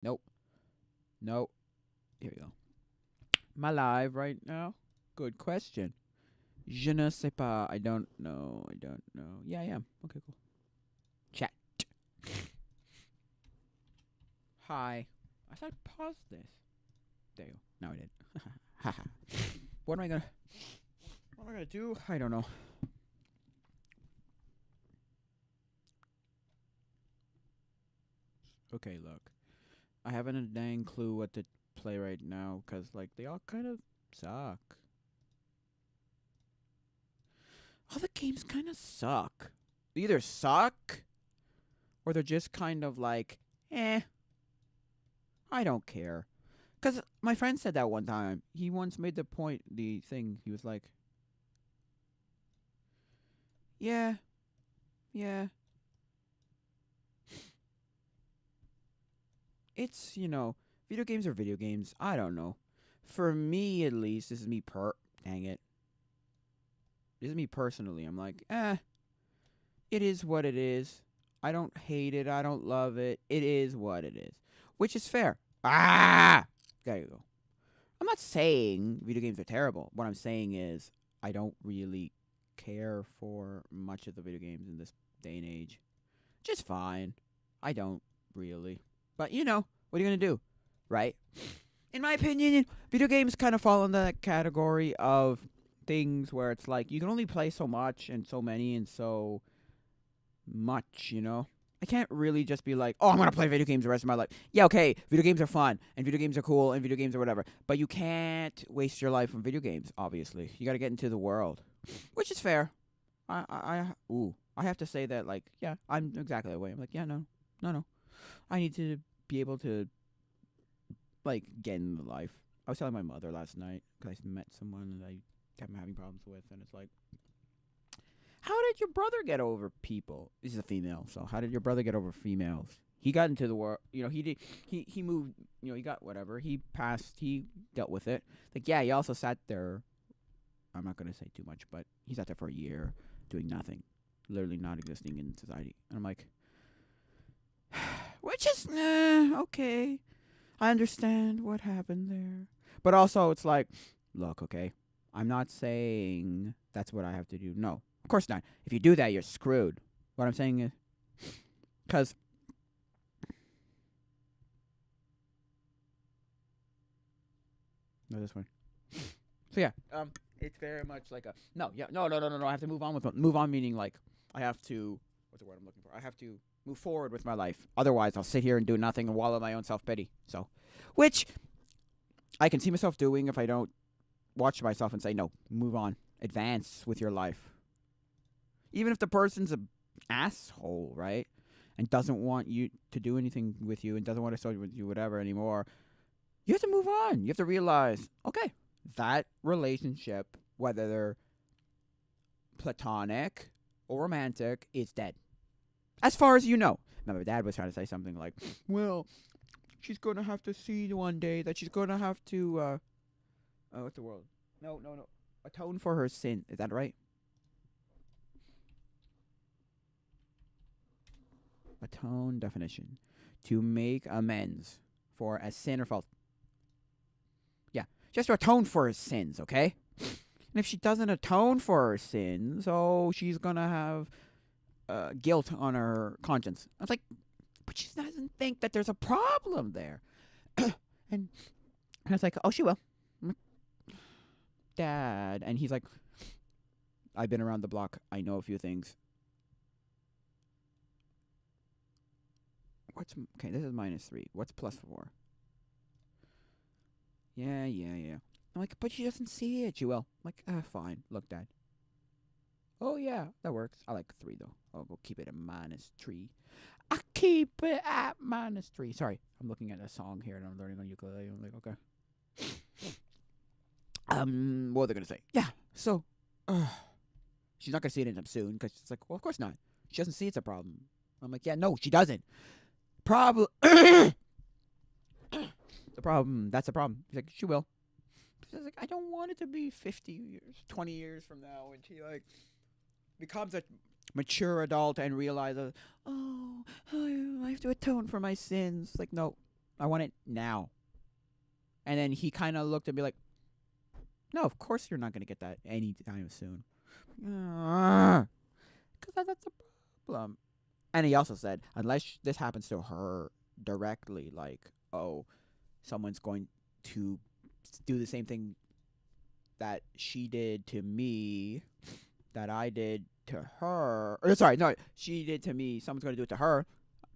Nope. Nope. Here we go. Am I live right now? Good question. Je ne sais pas. I don't know. I don't know. Yeah, I am. Okay, cool. Chat. Hi. I said pause this. There you go. Now I did. Haha. What am I gonna? What am I gonna do? I don't know. Okay, look. I haven't a dang clue what to play right now because like they all kind of suck. All the games kind of suck. They either suck or they're just kind of like, eh, I don't care. Because my friend said that one time. He once made the thing. He was like, yeah, yeah. It's, video games are video games. I don't know. For me, at least, this is me dang it. This is me personally. I'm like, it is what it is. I don't hate it. I don't love it. It is what it is. Which is fair. Ah! There you go. I'm not saying video games are terrible. What I'm saying is I don't really care for much of the video games in this day and age. Just fine. I don't really. But what are you gonna do? Right? In my opinion, video games kind of fall in that category of things where it's like you can only play so much and so many and so much. I can't really just be like, oh, I'm gonna play video games the rest of my life. Yeah, okay, video games are fun and video games are cool and video games are whatever. But you can't waste your life on video games. Obviously, you got to get into the world, which is fair. I have to say that like, yeah, I'm exactly that way. I'm like, yeah, no, no, no. I need to be able to like get in the life. I was telling my mother last night because I met someone that I kept having problems with, and it's like, how did your brother get over people? This is a female, so how did your brother get over females? He got into the world. He did. He moved. He got whatever. He passed. He dealt with it. Like, yeah, he also sat there. I'm not gonna say too much, but he sat there for a year doing nothing, literally not existing in society. And I'm like, which is okay. I understand what happened there, but also it's like, look, okay, I'm not saying that's what I have to do. No, of course not. If you do that, you're screwed. What I'm saying is, because no, this one. So yeah, it's very much like a no, yeah, no. I have to move on with move on, meaning like I have to. What's the word I'm looking for? I have to move forward with my life. Otherwise, I'll sit here and do nothing and wallow in my own self pity. So, which I can see myself doing if I don't watch myself and say no, move on, advance with your life. Even if the person's a asshole, right? And doesn't want you to do anything with you and doesn't want to start with you, whatever anymore, you have to move on. You have to realize, okay, that relationship, whether they're platonic or romantic, is dead. As far as you know. Now, my dad was trying to say something like, well, she's going to have to see one day that she's going to have to, what's the word? No. Atone for her sin. Is that right? Atone definition. To make amends for a sin or fault. Yeah, just to atone for her sins, okay? And if she doesn't atone for her sins, oh, she's gonna have guilt on her conscience. I was like, but she doesn't think that there's a problem there. and I was like, oh, she will. I'm like, Dad. And he's like, I've been around the block. I know a few things. Okay, this is -3. What's +4? Yeah. I'm like, but she doesn't see it. She will. I'm like, fine. Look, Dad. Oh, yeah, that works. I like 3, though. We'll keep it at -3. I keep it at -3. Sorry, I'm looking at a song here and I'm learning on ukulele. I'm like, okay. What are they gonna say? Yeah, so, she's not gonna see it anytime soon because it's like, well, of course not. She doesn't see it's a problem. I'm like, yeah, no, she doesn't. Problem. The problem. That's a problem. She's like, she will. She's like, I don't want it to be 50 years, 20 years from now when she like becomes a mature adult and realizes, oh, I have to atone for my sins. Like, no, I want it now. And then he kind of looked at me like, no, of course you're not going to get that anytime soon. Because that's a problem. And he also said, unless this happens to her directly, like, oh, someone's going to do the same thing that she did to me, that I did to her. Or, sorry, no, she did to me. Someone's going to do it to her.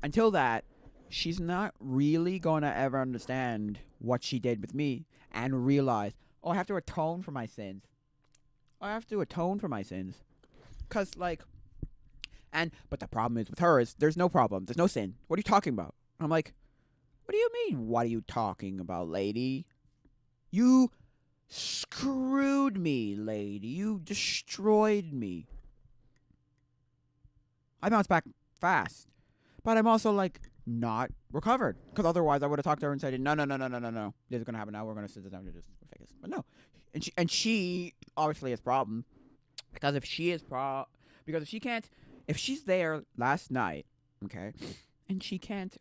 Until that, she's not really going to ever understand what she did with me and realize, oh, I have to atone for my sins. Because, like, but the problem is with her is there's no problem. There's no sin. What are you talking about? I'm like, what do you mean? What are you talking about, lady? You screwed me, lady. You destroyed me. I bounced back fast. But I'm also, like, not recovered. Because otherwise I would have talked to her and said, no. This is going to happen now. We're going to sit down and just fake this. But no. And she obviously has problem. Because if she can't, if she's there last night, okay, and she can't,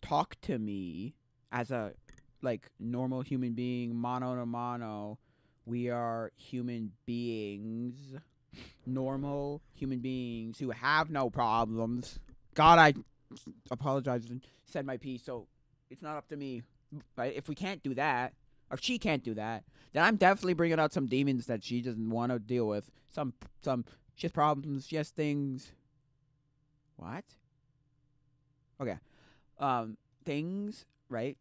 talk to me as a, like, normal human being, mano to mano, we are human beings, normal human beings who have no problems. God, I apologize and said my piece, so it's not up to me. Right? If we can't do that, or if she can't do that, then I'm definitely bringing out some demons that she doesn't want to deal with. She has problems. She has things. What? Okay. Things, right?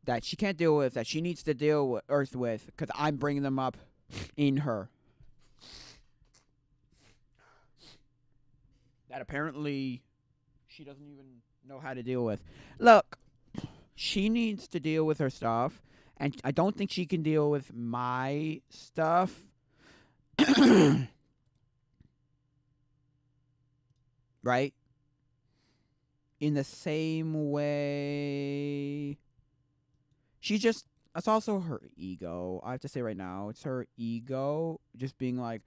That she can't deal with, that she needs to deal with, because I'm bringing them up in her. That apparently she doesn't even know how to deal with. Look, she needs to deal with her stuff, and I don't think she can deal with my stuff. Right? In the same way, it's also her ego. I have to say right now, it's her ego just being like,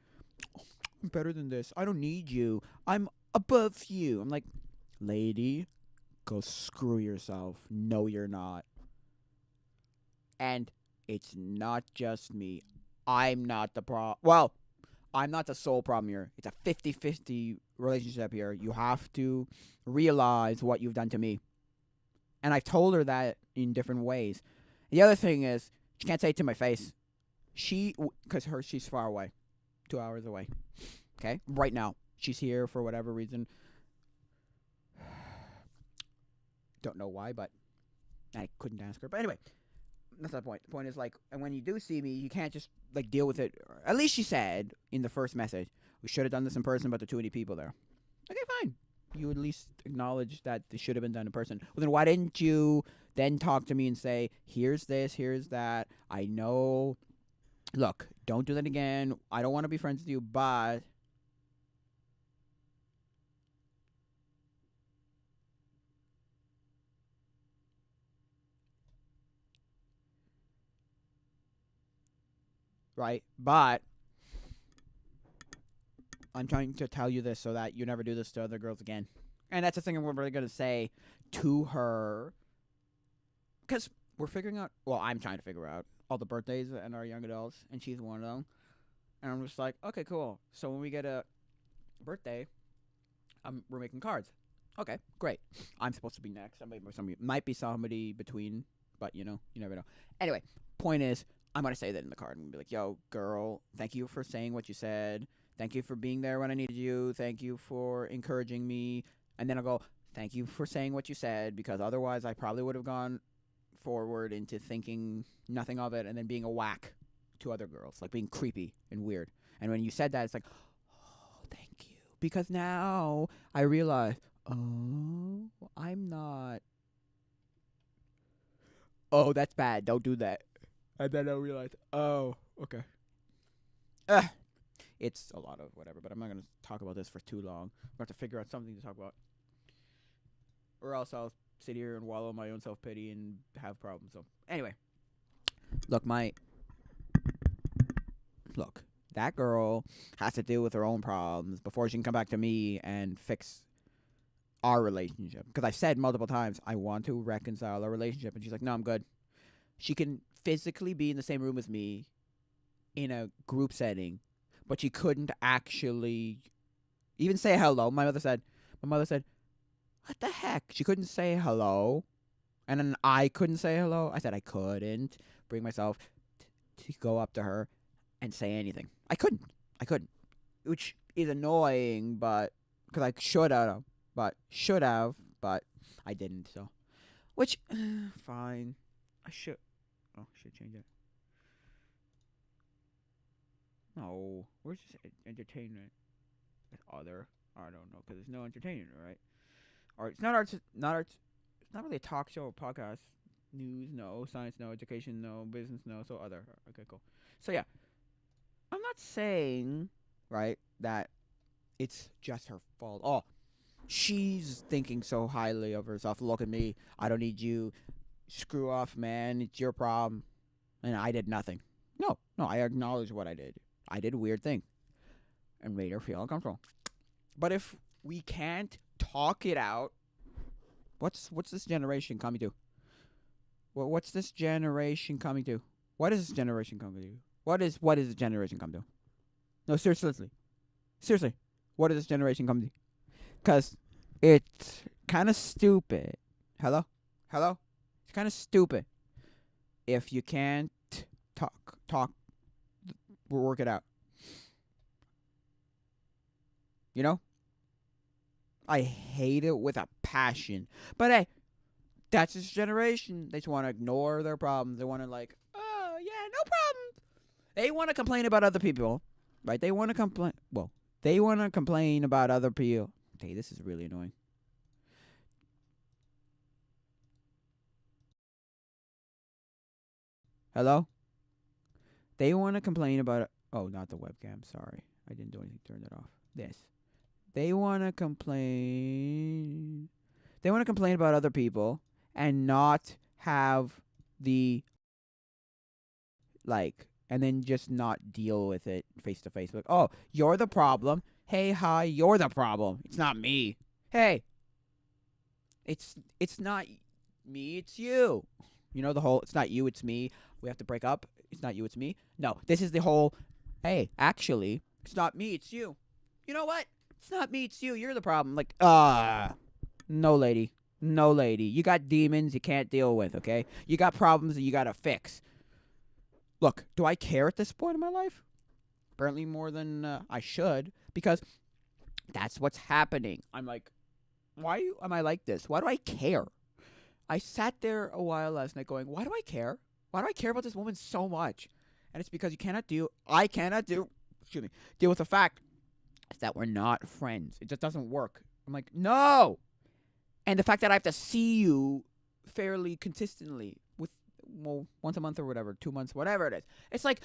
oh, I'm better than this. I don't need you. I'm above you. I'm like, lady, go screw yourself. No, you're not. And it's not just me. I'm not the problem. Well, I'm not the sole problem here. It's a 50-50 relationship here. You have to realize what you've done to me. And I've told her that in different ways. The other thing is, she can't say it to my face. Because she's far away. 2 hours away. Okay? Right now. She's here for whatever reason. Don't know why, but I couldn't ask her. But anyway, that's the point. The point is, like, and when you do see me, you can't just, like, deal with it. At least she said in the first message, we should have done this in person, but there are too many people there. Okay, fine. You at least acknowledge that this should have been done in person. Well, then why didn't you then talk to me and say, here's this, here's that. I know. Look, don't do that again. I don't want to be friends with you, but right? But I'm trying to tell you this so that you never do this to other girls again. And that's the thing I'm really going to say to her. Because we're figuring out, well, I'm trying to figure out all the birthdays and our young adults, and she's one of them. And I'm just like, okay, cool. So when we get a birthday, we're making cards. Okay, great. I'm supposed to be next. Might be somebody between, but you never know. Anyway, point is, I'm going to say that in the card. I'm going to be like, yo, girl, thank you for saying what you said. Thank you for being there when I needed you. Thank you for encouraging me. And then I'll go, thank you for saying what you said, because otherwise I probably would have gone forward into thinking nothing of it and then being a whack to other girls, like being creepy and weird. And when you said that, it's like, oh, thank you. Because now I realize, oh, I'm not. Oh, that's bad. Don't do that. And then I realize, oh, okay. It's a lot of whatever, but I'm not going to talk about this for too long. I'm going to have to figure out something to talk about. Or else I'll sit here and wallow in my own self-pity and have problems. So, anyway. Look, That girl has to deal with her own problems before she can come back to me and fix our relationship. Because I've said multiple times, I want to reconcile our relationship. And she's like, no, I'm good. She can physically be in the same room with me in a group setting, but she couldn't actually even say hello. My mother said, what the heck? She couldn't say hello. And then I couldn't say hello. I said I couldn't bring myself to go up to her and say anything. I couldn't. Which is annoying, but because I should have, but I didn't. So, which fine. I should. Oh, I should change it. No, where's this entertainment? Other. I don't know because there's no entertainment, right? Or it's not arts. It's not really a talk show or podcast. News, no. Science, no. Education, no. Business, no. So other. Okay, cool. So yeah, I'm not saying, right, that it's just her fault. Oh, she's thinking so highly of herself. Look at me. I don't need you. Screw off, man. It's your problem. And I did nothing. No, I acknowledge what I did. I did a weird thing and made her feel uncomfortable. But if we can't talk it out, what's this generation coming to? What's this generation coming to? What is this generation coming to? What is the generation coming to? No, seriously. What is this generation coming to? Because it's kind of stupid. Hello? It's kind of stupid if you can't talk, work it out. You know? I hate it with a passion. But hey, that's this generation. They just want to ignore their problems. They want to oh, yeah, no problem. They want to complain about other people. Right? They want to complain. Well, they want to complain about other people. Hey, this is really annoying. Hello? They want to complain about... Oh, not the webcam. Sorry. I didn't do anything to turn it off. This. They want to complain... They want to complain about other people and not have the... and then just not deal with it face to face. Like, oh, you're the problem. Hey, hi, you're the problem. It's not me. Hey. It's not me, it's you. You know the whole, it's not you, it's me. We have to break up. It's not you, it's me. No, this is the whole, hey, actually, it's not me, it's you. You know what? It's not me, it's you. You're the problem. No, lady. You got demons you can't deal with, okay? You got problems that you got to fix. Look, do I care at this point in my life? Apparently more than I should, because that's what's happening. I'm like, why am I like this? Why do I care? I sat there a while last night going, why do I care? Why do I care about this woman so much? And it's because I cannot deal with the fact that we're not friends. It just doesn't work. I'm like, no. And the fact that I have to see you fairly consistently with, once a month or whatever, 2 months, whatever it is. It's like,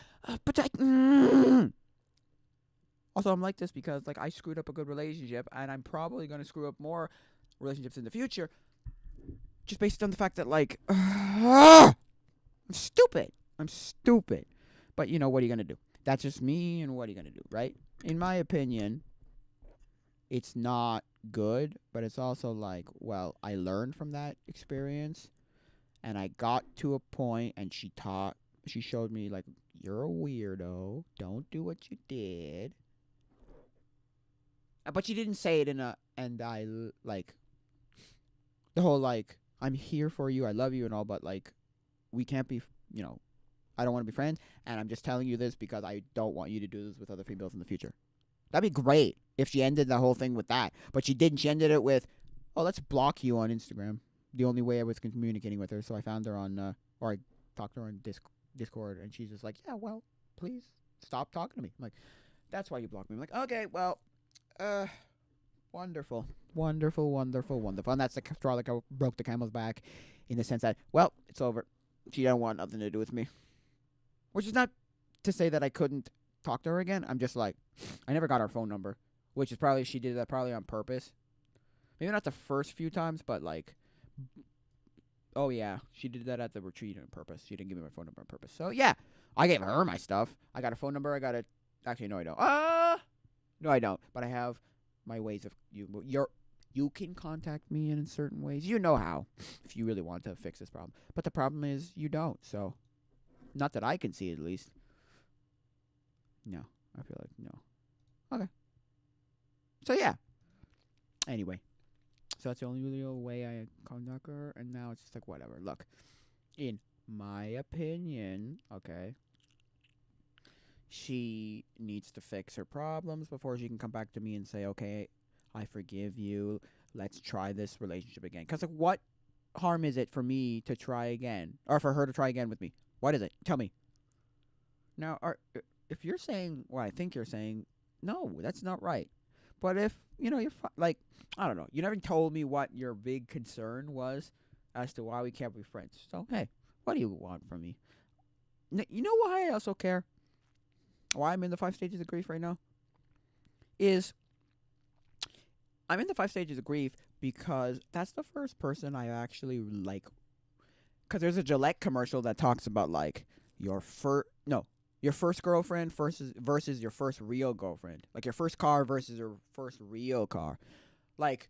Also, I'm like this because, I screwed up a good relationship, and I'm probably going to screw up more relationships in the future, just based on the fact that, I'm stupid. But, what are you going to do? That's just me, and what are you going to do, right? In my opinion, it's not good, but it's also I learned from that experience, and I got to a point, and she showed me, you're a weirdo. Don't do what you did. But she didn't say it the whole, I'm here for you, I love you and all, but, we can't be, I don't want to be friends, and I'm just telling you this because I don't want you to do this with other females in the future. That'd be great if she ended the whole thing with that. But she didn't. She ended it with, oh, let's block you on Instagram. The only way I was communicating with her. So I found her on, or I talked to her on Discord, and she's just like, yeah, well, please stop talking to me. I'm like, that's why you blocked me. I'm like, okay, well, wonderful. And that's the straw that broke the camel's back, in the sense that, well, it's over. She don't want nothing to do with me. Which is not to say that I couldn't talk to her again. I'm just I never got her phone number, which is probably, she did that probably on purpose. Maybe not the first few times, but oh yeah, she did that at the retreat on purpose. She didn't give me my phone number on purpose. So yeah, I gave her my stuff. I got her phone number. Actually, no, I don't. No, I don't. But I have my ways of you can contact me in certain ways. You know how, if you really want to fix this problem. But the problem is you don't. So, not that I can see at least. No, I feel like no. Okay. So yeah. Anyway, so that's the only real way I contact her, and now it's just like whatever. Look, in my opinion, okay, she needs to fix her problems before she can come back to me and say, okay, I forgive you. Let's try this relationship again. Because like, what harm is it for me to try again, or for her to try again with me? What is it? Tell me. Now, if you're saying what I think you're saying, no, that's not right. But if you're like, I don't know, you never told me what your big concern was as to why we can't be friends. So hey, what do you want from me? You know why I also care? Why I'm in the 5 stages of grief right now? Is I'm in the 5 stages of grief because that's the first person I actually like. Because there's a Gillette commercial that talks about like your first girlfriend versus your first real girlfriend. Like your first car versus your first real car. Like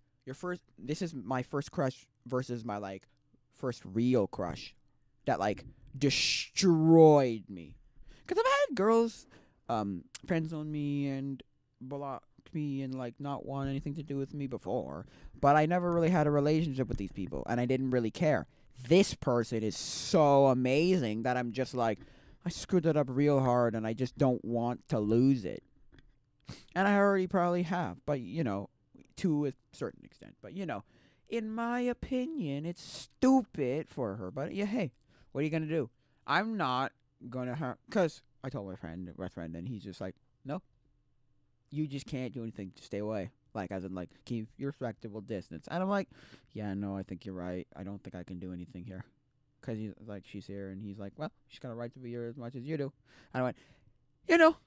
this is my first crush versus my like first real crush that like destroyed me. Because I've had girls friend zone me and block me and like not want anything to do with me before, but I never really had a relationship with these people and I didn't really care. This person is so amazing that I'm just like, I screwed it up real hard and I just don't want to lose it. And I already probably have, but to a certain extent. But in my opinion, it's stupid for her. But yeah, hey, what are you gonna do? I'm not gonna have, cause I told my friend, and he's just like, no, you just can't do anything to stay away. Like, as in, like, keep your respectable distance. And I'm like, yeah, no, I think you're right. I don't think I can do anything here. Because he's like, she's here, and he's like, well, she's got a right to be here as much as you do. And I went,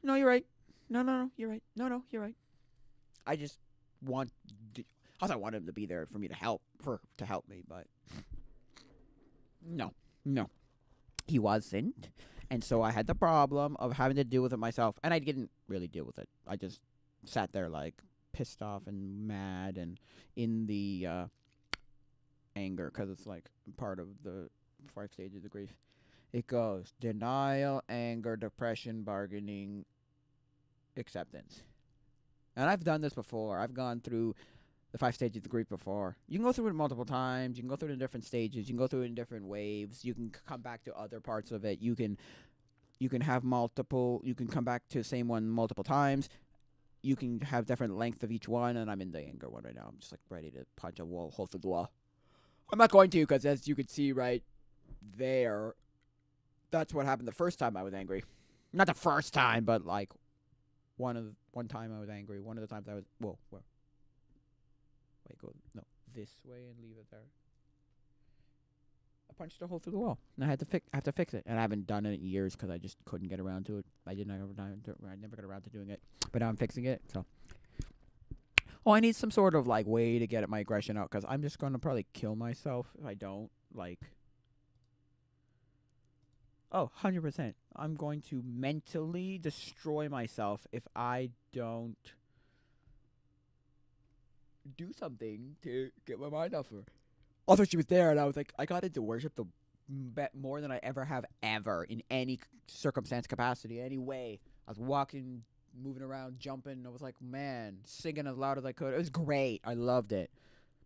no, you're right. No, you're right. No, you're right. I just want, I want him to be there for me to help me, but no, he wasn't. And so I had the problem of having to deal with it myself. And I didn't really deal with it. I just sat there, like, pissed off and mad and in the anger, because it's, like, part of the 5 stages of grief. It goes denial, anger, depression, bargaining, acceptance. And I've done this before. I've gone through the 5 stages of grief before. You can go through it multiple times. You can go through it in different stages. You can go through it in different waves. You can come back to other parts of it. You can have multiple. You can come back to the same one multiple times. You can have different length of each one. And I'm in the anger one right now. I'm just like ready to punch a wall, hole through the wall. I'm not going to, because as you can see right there, that's what happened the first time I was angry. Not the first time, but like one time I was angry. One of the times I was where? Wait, go this way and leave it there. I punched a hole through the wall, and I have to fix it. And I haven't done it in years because I just couldn't get around to it. I never got around to doing it. But now I'm fixing it. So, I need some sort of like way to get my aggression out, because I'm just gonna probably kill myself if I don't. Like, 100%. I'm going to mentally destroy myself if I don't do something to get my mind off her. Also, she was there, and I was like, I got into worship more than I ever have in any circumstance, capacity, any way. I was walking, moving around, jumping. I was like, man, singing as loud as I could. It was great. I loved it.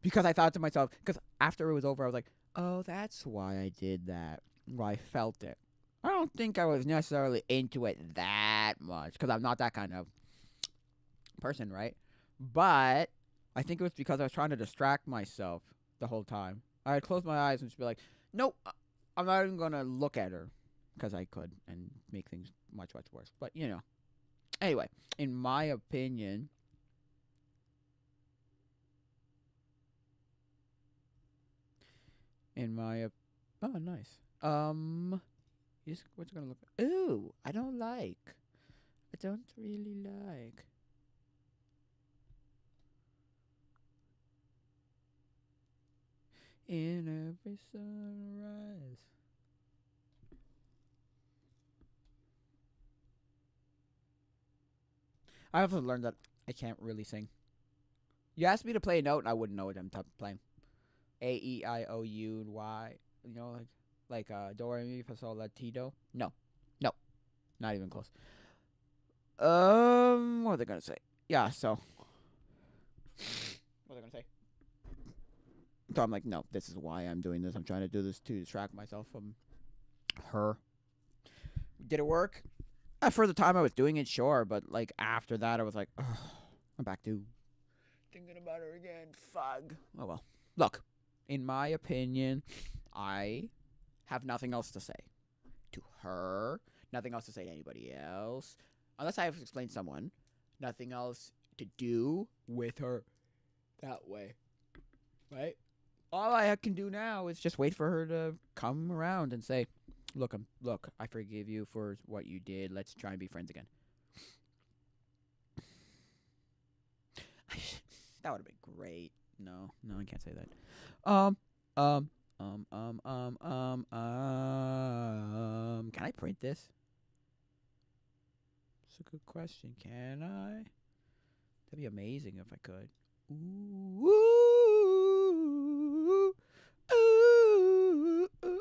Because I thought to myself, because after it was over, I was like, oh, that's why I did that. Why I felt it. I don't think I was necessarily into it that much, because I'm not that kind of person, right? But I think it was because I was trying to distract myself the whole time. I'd close my eyes and just be like, nope, I'm not even going to look at her, because I could, and make things much, much worse. But, Anyway, in my opinion, oh, nice. What's it gonna look like? Ooh, I don't really like. In every sunrise. I also learned that I can't really sing. You asked me to play a note, and I wouldn't know what I'm playing. A, E, I, O, U, Y. You know, like do, re, mi, fa, sol, la, ti, do. No, not even close. What are they gonna say? Yeah, so what are they gonna say? So I'm like, no, this is why I'm doing this. I'm trying to do this to distract myself from her. Did it work? For the time I was doing it, sure, but like after that, I was like, ugh, I'm back to thinking about her again. Fug. Oh well. Look, in my opinion, I have nothing else to say to her. Nothing else to say to anybody else, unless I have to explain to someone. Nothing else to do with her that way, right? All I can do now is just wait for her to come around and say, look, I forgive you for what you did. Let's try and be friends again. That would have been great. No, I can't say that. Can I print this? It's a good question. Can I? That'd be amazing if I could. Ooh, ooh, ooh, ooh, ooh.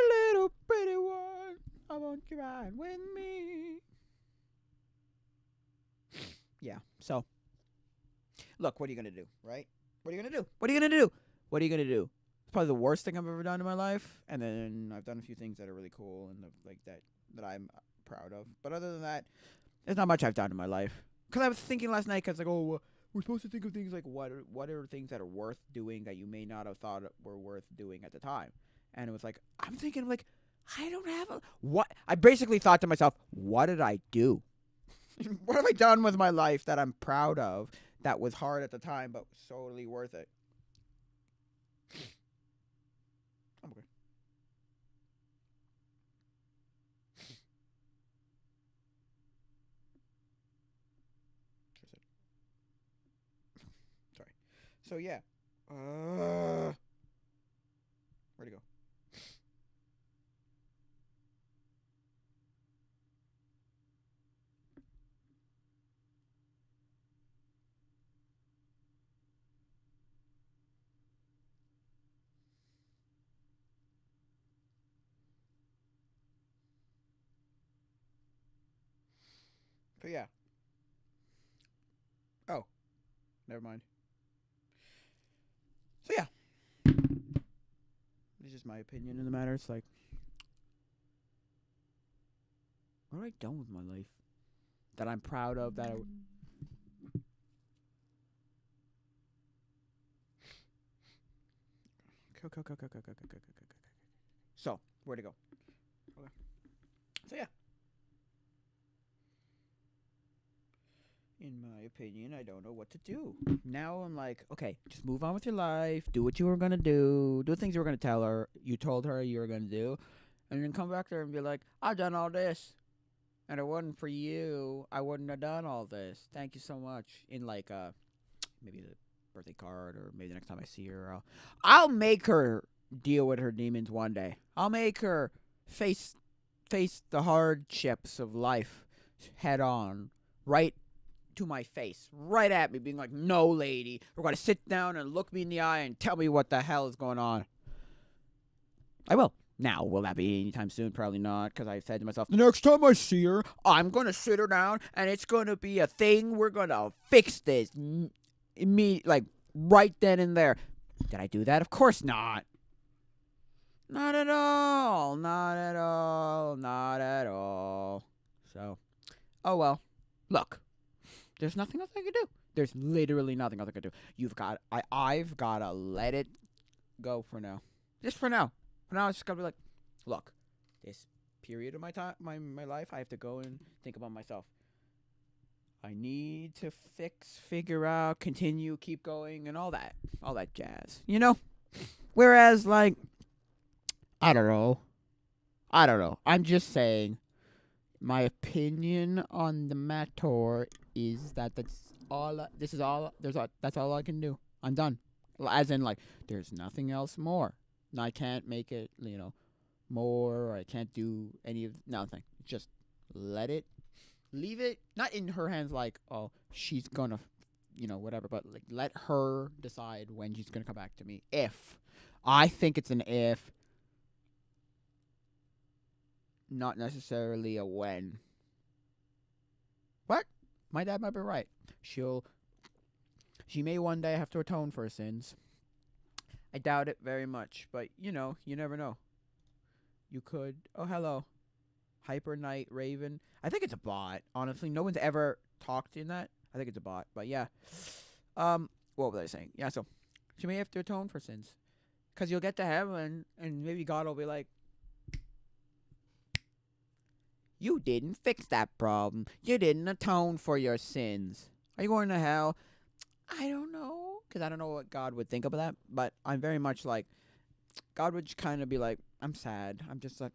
Little pretty one, I want you ride with me. Yeah, so look, what are you gonna do, right? What are you gonna do? What are you gonna do? What are you gonna do? It's probably the worst thing I've ever done in my life, and then I've done a few things that are really cool and like that I'm proud of. But other than that, there's not much I've done in my life. Because I was thinking last night, because like, oh, we're supposed to think of things like what are things that are worth doing that you may not have thought were worth doing at the time. And it was like, I'm thinking like, I don't have a what. I basically thought to myself, what did I do? What have I done with my life that I'm proud of? That was hard at the time, but was totally worth it. I'm okay. Sorry. So yeah. Where'd it go? But yeah. Oh, never mind. So yeah. It's just my opinion in the matter. It's like, what have I done with my life that I'm proud of? That So where to go? Okay. So yeah. In my opinion, I don't know what to do. Now I'm like, okay, just move on with your life. Do what you were gonna do. Do the things you were gonna tell her. You told her you were gonna do, and then come back there and be like, I've done all this. And if it wasn't for you, I wouldn't have done all this. Thank you so much. In like maybe the birthday card, or maybe the next time I see her, I'll make her deal with her demons one day. I'll make her face the hardships of life head on, right to my face, right at me, being like, no, lady, we're gonna sit down and look me in the eye and tell me what the hell is going on. I will. Now, will that be anytime soon? Probably not, because I said to myself, the next time I see her, I'm going to sit her down, and it's going to be a thing. We're going to fix this. Like, right then and there. Did I do that? Of course not. Not at all. Not at all. Not at all. So, oh well. Look, there's nothing else I can do. There's literally nothing else I can do. I've got to let it go for now. Just for now. For now, it's just gotta be like, look, this period of my time, my life, I have to go and think about myself. I need to figure out, continue, keep going, and all that jazz, you know. Whereas, like, I don't know. I'm just saying, my opinion on the matter is that that's all. That's all I can do. I'm done. As in, like, there's nothing else more. And I can't make it, more, or I can't do any of nothing. Just let it, leave it, not in her hands like, oh, she's gonna, whatever, but like let her decide when she's gonna come back to me. If. I think it's an if, not necessarily a when. What? My dad might be right. She may one day have to atone for her sins. I doubt it very much, but you never know. You could. Oh, hello. Hyper Knight Raven. I think it's a bot. Honestly, no one's ever talked in that. I think it's a bot, but yeah. What was I saying? Yeah, so she may have to atone for sins, cause you'll get to heaven, and maybe God will be like, "You didn't fix that problem. You didn't atone for your sins. Are you going to hell?" I don't know, cause I don't know what God would think of that. But I'm very much like, God would kind of be like, "I'm sad. I'm just like."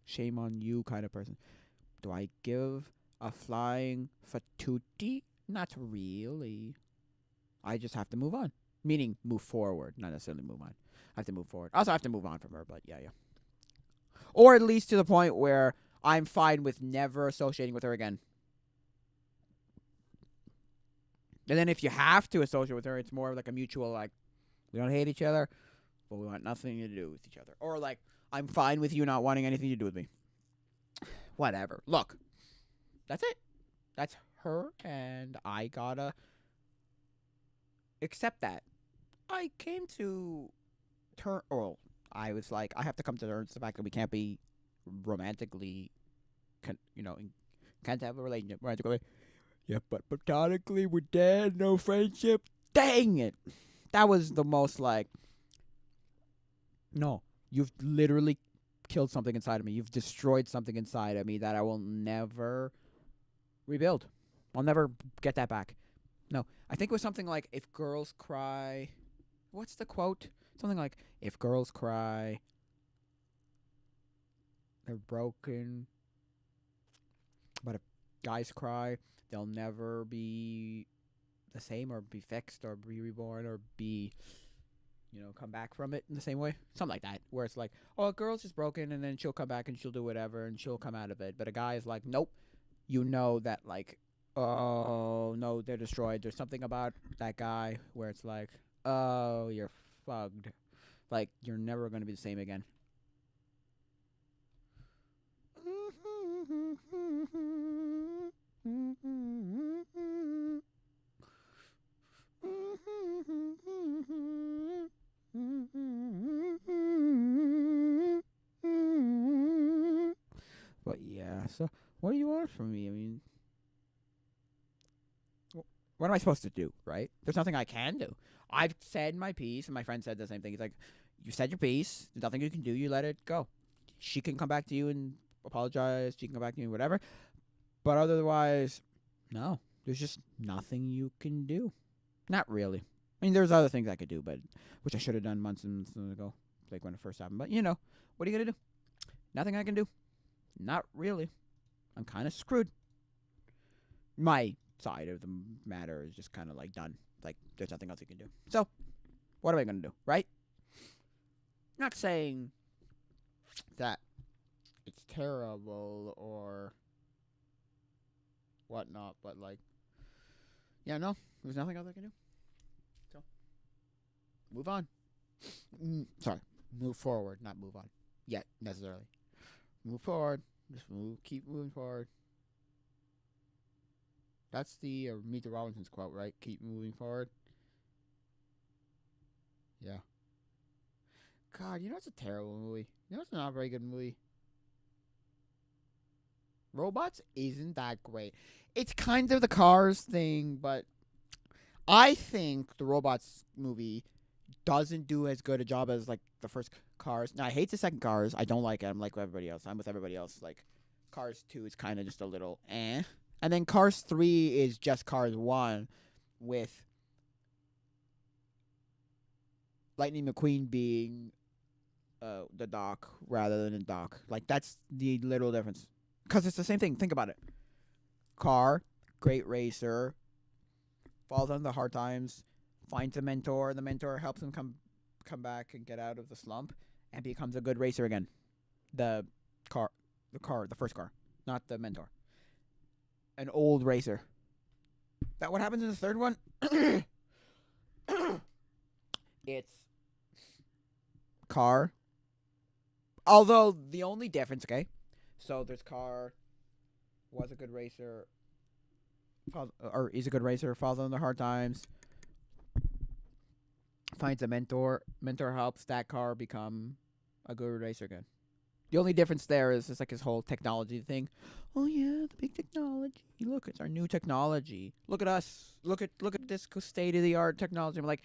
Shame on you kind of person. Do I give a flying fatuti? Not really. I just have to move on. Meaning move forward, not necessarily move on. I have to move forward. Also, I have to move on from her, but yeah. Or at least to the point where I'm fine with never associating with her again. And then if you have to associate with her, it's more like a mutual, like, we don't hate each other, but we want nothing to do with each other. Or like, I'm fine with you not wanting anything to do with me. Whatever. Look, that's it. That's her, and I gotta accept that. I came to I was like, I have to come to terms with the fact that we can't be romantically, can't have a relationship romantically. Yeah, but platonically, we're dead, no friendship. Dang it. That was the most like, no, you've literally killed something inside of me. You've destroyed something inside of me that I will never rebuild. I'll never get that back. No, I think it was something like, if girls cry, what's the quote? Something like, if girls cry, they're broken. But if guys cry, they'll never be the same, or be fixed, or be reborn, or be, come back from it in the same way. Something like that, where it's like, oh, a girl's just broken, and then she'll come back and she'll do whatever, and she'll come out of it. But a guy is like, nope. That, like, oh, no, they're destroyed. There's something about that guy where it's like, oh, you're fucked. Like, you're never going to be the same again. But yeah, so what do you want from me? I mean, what am I supposed to do, right? There's nothing I can do. I've said my piece, and my friend said the same thing. He's like, you said your piece. There's nothing you can do. You let it go. She can come back to you and apologize. She can come back to you and whatever. But otherwise, no. There's just nothing you can do. Not really. I mean, there's other things I could do, but which I should have done months and months ago, like when it first happened. But, what are you going to do? Nothing I can do. Not really. I'm kind of screwed. My side of the matter is just kind of like done. Like, there's nothing else you can do. So, what am I going to do, right? Not saying that it's terrible or whatnot, but like, yeah, no, there's nothing else I can do. So, move on. Sorry, move forward, not move on yet necessarily. Move forward. Just keep moving forward. That's the Meet the Robinsons quote, right? Keep moving forward. Yeah. God, it's a terrible movie. It's not a very good movie. Robots isn't that great. It's kind of the Cars thing, but I think the Robots movie doesn't do as good a job as like the first Cars. Now, I hate the second Cars. I don't like it. I'm like everybody else. I'm with everybody else. Like, Cars 2 is kind of just a little eh. And then Cars 3 is just Cars 1 with Lightning McQueen being the Doc rather than the Doc. Like, that's the literal difference. Because it's the same thing. Think about it. Car, great racer, falls under hard times, finds a mentor. The mentor helps him come back and get out of the slump, and becomes a good racer again. The the first car, not the mentor. An old racer. That what happens in the third one? It's car. Although the only difference, okay? So there's car, was a good racer, or is a good racer, falls under hard times, finds a mentor. Mentor helps that car become a good racer again. The only difference there is just like his whole technology thing. Oh yeah, the big technology. Look, it's our new technology. Look at us. Look at this state of the art technology. I'm like,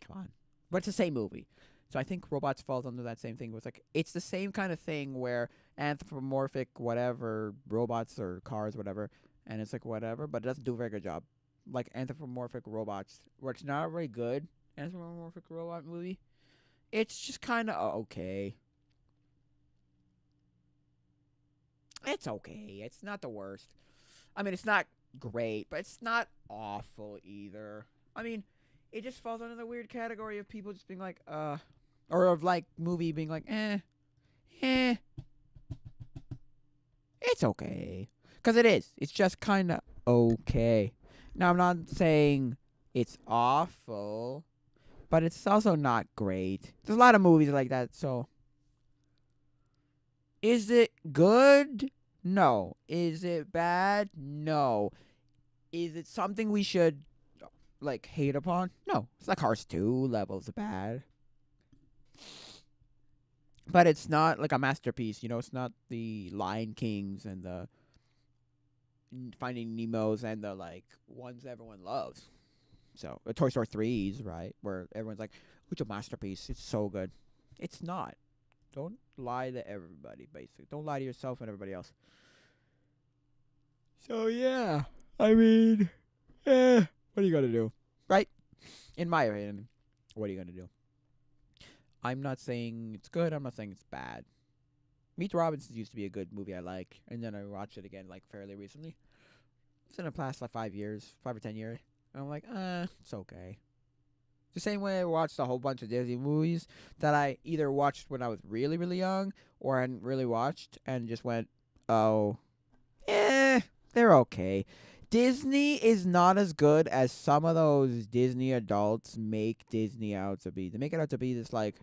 come on. But it's the same movie. So I think Robots falls under that same thing. Where it's like it's the same kind of thing where anthropomorphic whatever robots or cars whatever, and it's like whatever, but it doesn't do a very good job. Like anthropomorphic robots, where it's not a very good anthropomorphic robot movie. It's just kind of okay. It's okay. It's not the worst. I mean, it's not great, but it's not awful either. I mean, it just falls under the weird category of people just being like, or of like movie being like, eh, it's okay. Because it is. It's just kind of okay. Now, I'm not saying it's awful, but it's also not great. There's a lot of movies like that, so. Is it good? No. Is it bad? No. Is it something we should, like, hate upon? No. It's like Cars 2 levels of bad. But it's not like a masterpiece, you know? It's not the Lion Kings and the Finding Nemos and the, like, ones everyone loves. So, the Toy Story 3s, right? Where everyone's like, it's a masterpiece. It's so good. It's not. Don't lie to everybody, basically. Don't lie to yourself and everybody else. So, yeah. I mean, what are you going to do? Right? In my opinion, what are you going to do? I'm not saying it's good. I'm not saying it's bad. Meet the Robinsons used to be a good movie I like. And then I watched it again, like, fairly recently. It's in the past, like, 5 years. 5 or 10 years. And I'm like, it's okay. The same way I watched a whole bunch of Disney movies that I either watched when I was really, really young or hadn't really watched and just went, oh, they're okay. Disney is not as good as some of those Disney adults make Disney out to be. They make it out to be this, like,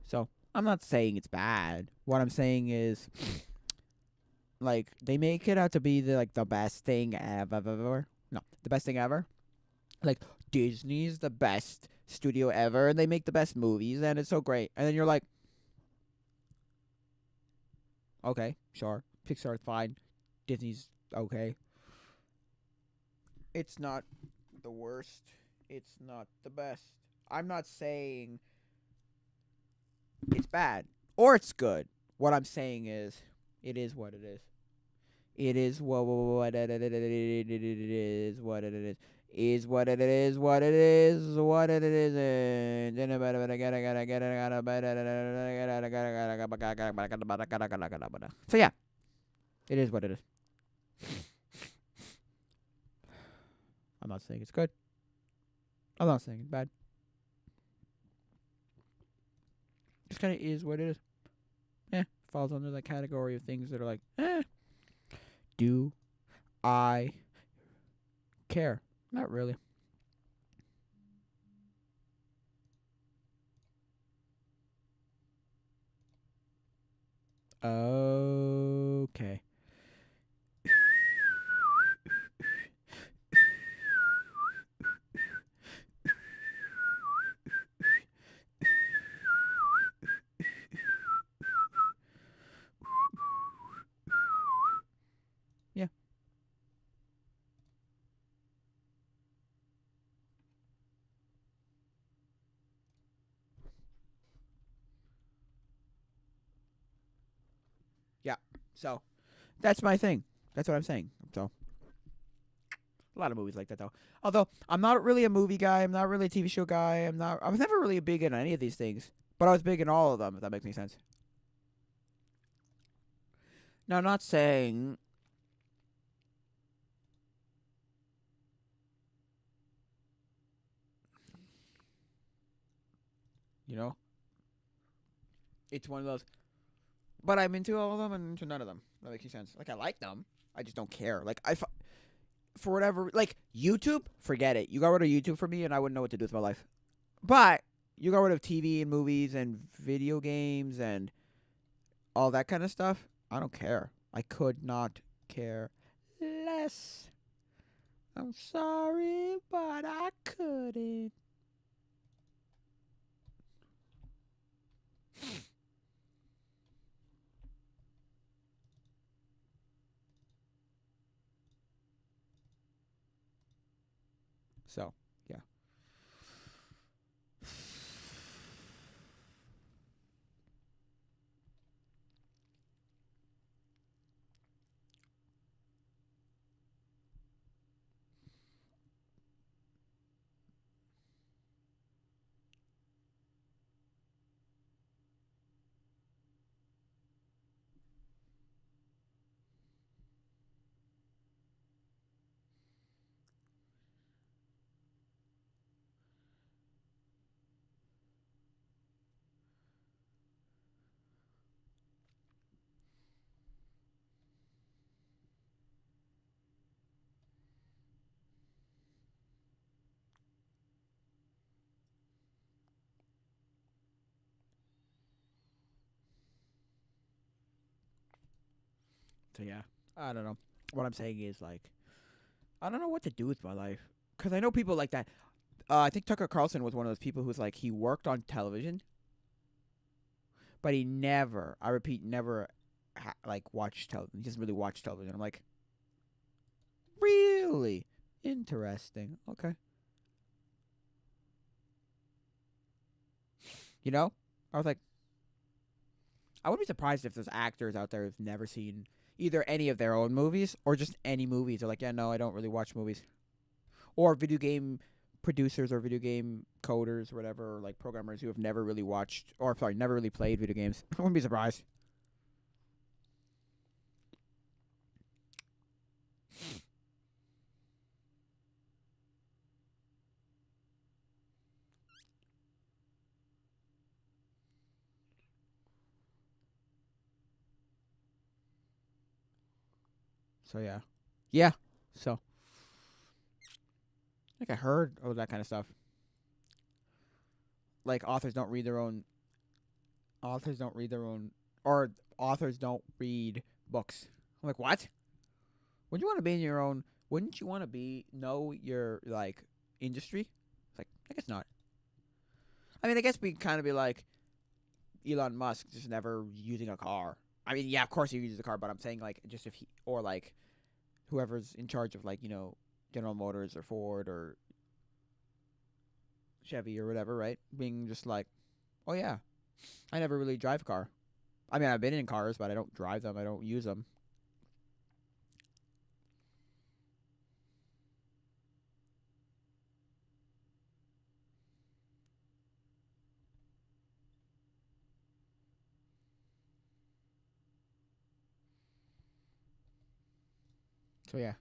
so I'm not saying it's bad. What I'm saying is, like, they make it out to be the best thing ever. No, the best thing ever. Like, Disney's the best studio ever, and they make the best movies, and it's so great. And then you're like, okay, sure. Pixar's fine. Disney's okay. It's not the worst. It's not the best. I'm not saying it's bad or it's good. What I'm saying is, it is what it is. It is what it is. What it is. Is what it is. What it is. What it is. So yeah, it is what it is. I'm not saying it's good. I'm not saying it's bad. Just kind of is what it is. Falls under the category of things that are like, do I care? Not really. Okay. Yeah. Yeah. So, that's my thing. That's what I'm saying. So, a lot of movies like that, though. Although, I'm not really a movie guy. I'm not really a TV show guy. I was never really big into any of these things. But I was big in all of them, if that makes any sense. Now, I'm not saying... You know? It's one of those... But I'm into all of them and into none of them. That makes any sense. Like, I like them. I just don't care. Like, for whatever... Like, YouTube? Forget it. You got rid of YouTube for me and I wouldn't know what to do with my life. But you got rid of TV and movies and video games and all that kind of stuff. I don't care. I could not care less. I'm sorry, but I couldn't. So, yeah. So, yeah. I don't know. What I'm saying is, like, I don't know what to do with my life. Because I know people like that. I think Tucker Carlson was one of those people who's like, he worked on television, but he never, I repeat, never, like, watched television. He doesn't really watch television. I'm like, really? Interesting. Okay. You know? I was like, I would be surprised if there's actors out there who've never seen either any of their own movies or just any movies. They're like, yeah, no, I don't really watch movies. Or video game producers or video game coders or whatever, or like programmers who have never really watched, or sorry, never really played video games. I wouldn't be surprised. So yeah. Yeah. So I think I heard all that kind of stuff. Like authors don't read their own, or authors don't read books. I'm like, what? Wouldn't you want to be in your own? Wouldn't you want to know your like industry? It's like, I guess not. I mean, I guess we kind of be like Elon Musk, just never using a car. I mean, yeah, of course he uses a car, but I'm saying like just if he or like whoever's in charge of like General Motors or Ford or Chevy or whatever, right? Being just like, oh yeah, I never really drive a car. I mean, I've been in cars, but I don't drive them. I don't use them. So yeah.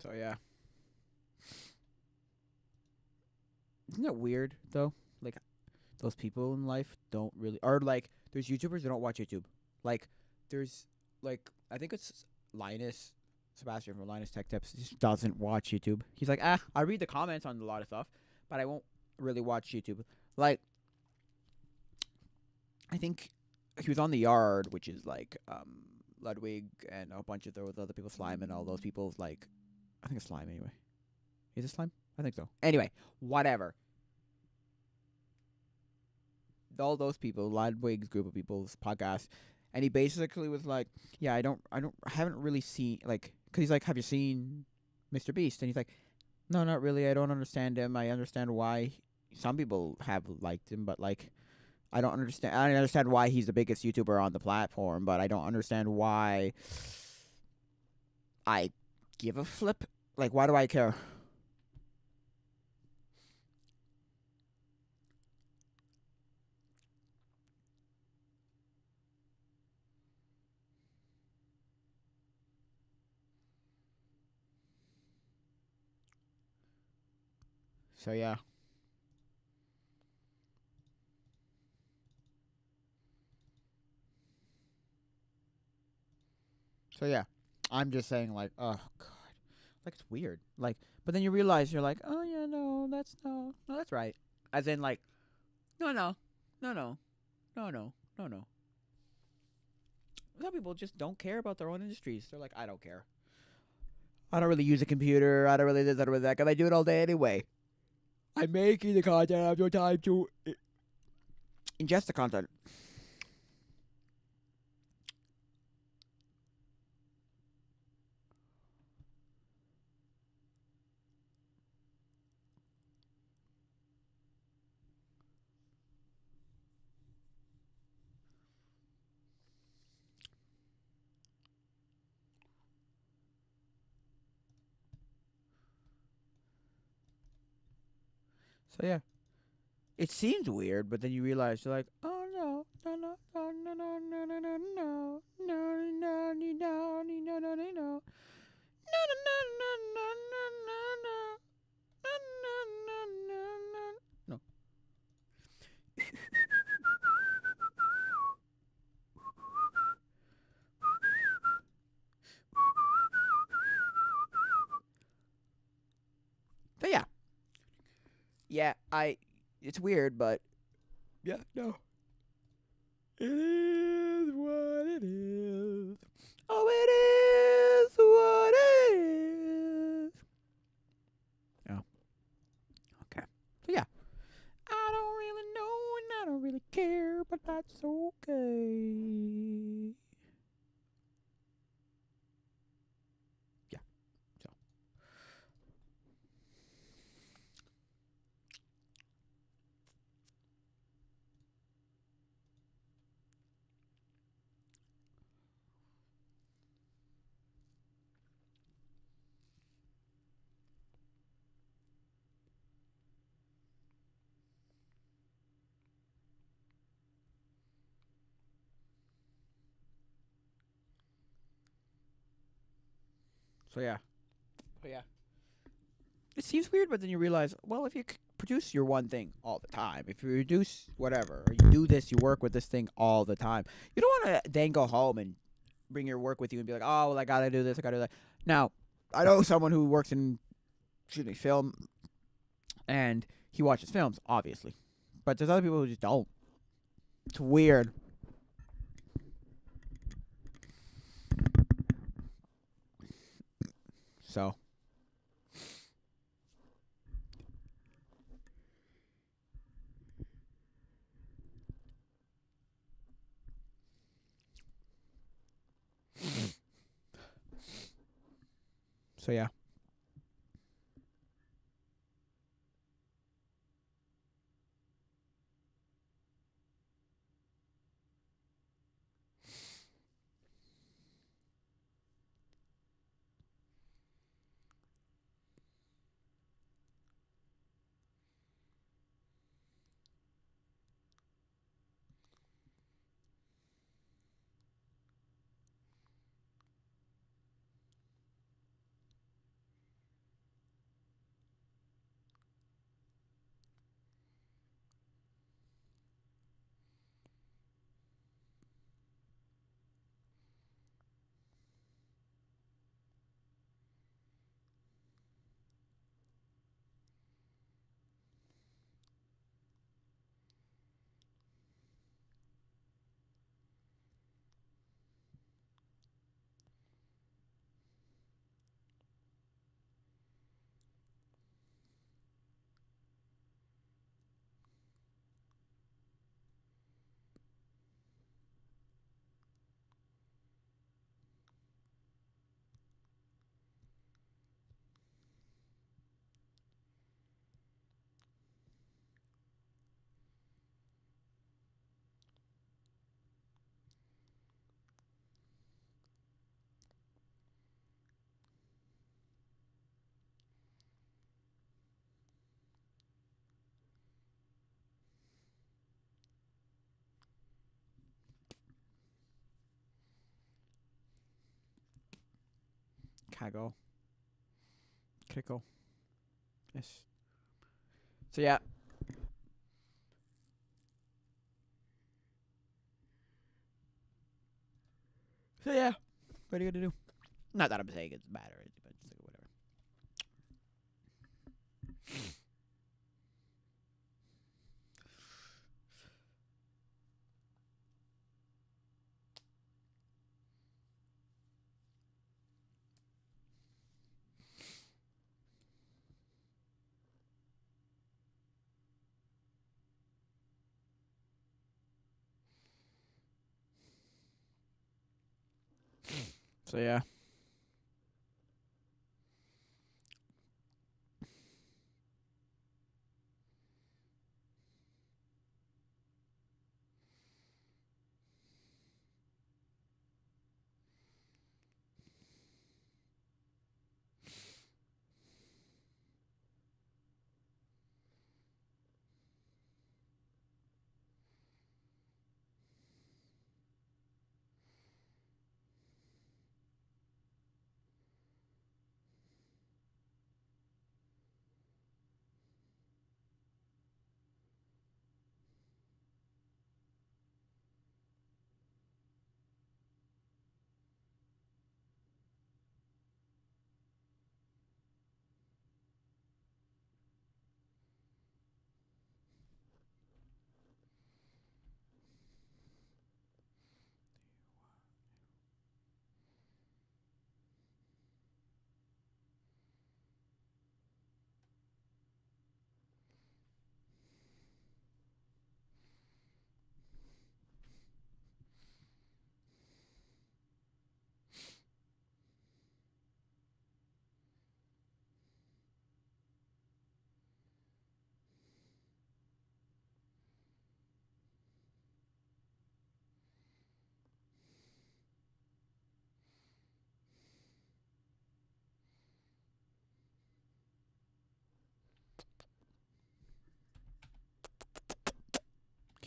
So yeah, isn't that weird though? Like those people in life don't really, or like there's YouTubers that don't watch YouTube. Like there's like I think it's Linus Sebastian from Linus Tech Tips just doesn't watch YouTube. He's like, I read the comments on a lot of stuff, but I won't really watch YouTube. Like I think he was on the Yard, which is like Ludwig and a bunch of those other people, Slime and all those people. Like I think it's Slime anyway. Is it Slime? I think so. Anyway, whatever. All those people, Ludwig's group of people's podcast, and he basically was like, "Yeah, I haven't really seen like, cause he's like, have you seen Mr. Beast?" And he's like, "No, not really. I don't understand him. I understand why some people have liked him, but like, I don't understand. I understand why he's the biggest YouTuber on the platform, but I don't understand why I give a flip. Like, why do I care?" So yeah. So yeah, I'm just saying like, oh god, like it's weird. Like, but then you realize you're like, oh yeah, no, that's right. As in like, no, no, no, no, no, no, no, no. Some people just don't care about their own industries. They're like, I don't care. I don't really use a computer. I don't really this, I don't really that, because I do it all day anyway. I'm making the content. I have no time to ingest the content. So yeah, it seems weird, but then you realize you're like, oh no, no, no, no, no, no, no, no, no, no, no, no, no, no, no, no, no, no. No. But yeah. Yeah, it's weird, but yeah, no. It is what it is. Oh, it is what it is. Oh, okay. So yeah. I don't really know and I don't really care, but that's okay. Yeah. So yeah. So yeah. It seems weird, but then you realize, well, if you produce your one thing all the time, if you produce whatever, or you do this, you work with this thing all the time, you don't want to then go home and bring your work with you and be like, oh, well, I gotta do this, I gotta do that. Now, I know someone who works in, excuse me, film, and he watches films, obviously, but there's other people who just don't. It's weird. So, so yeah. Kago. Critical. Yes. So yeah. So yeah. What are you gonna do? Not that I'm saying it's bad or anything, but just like whatever. So yeah.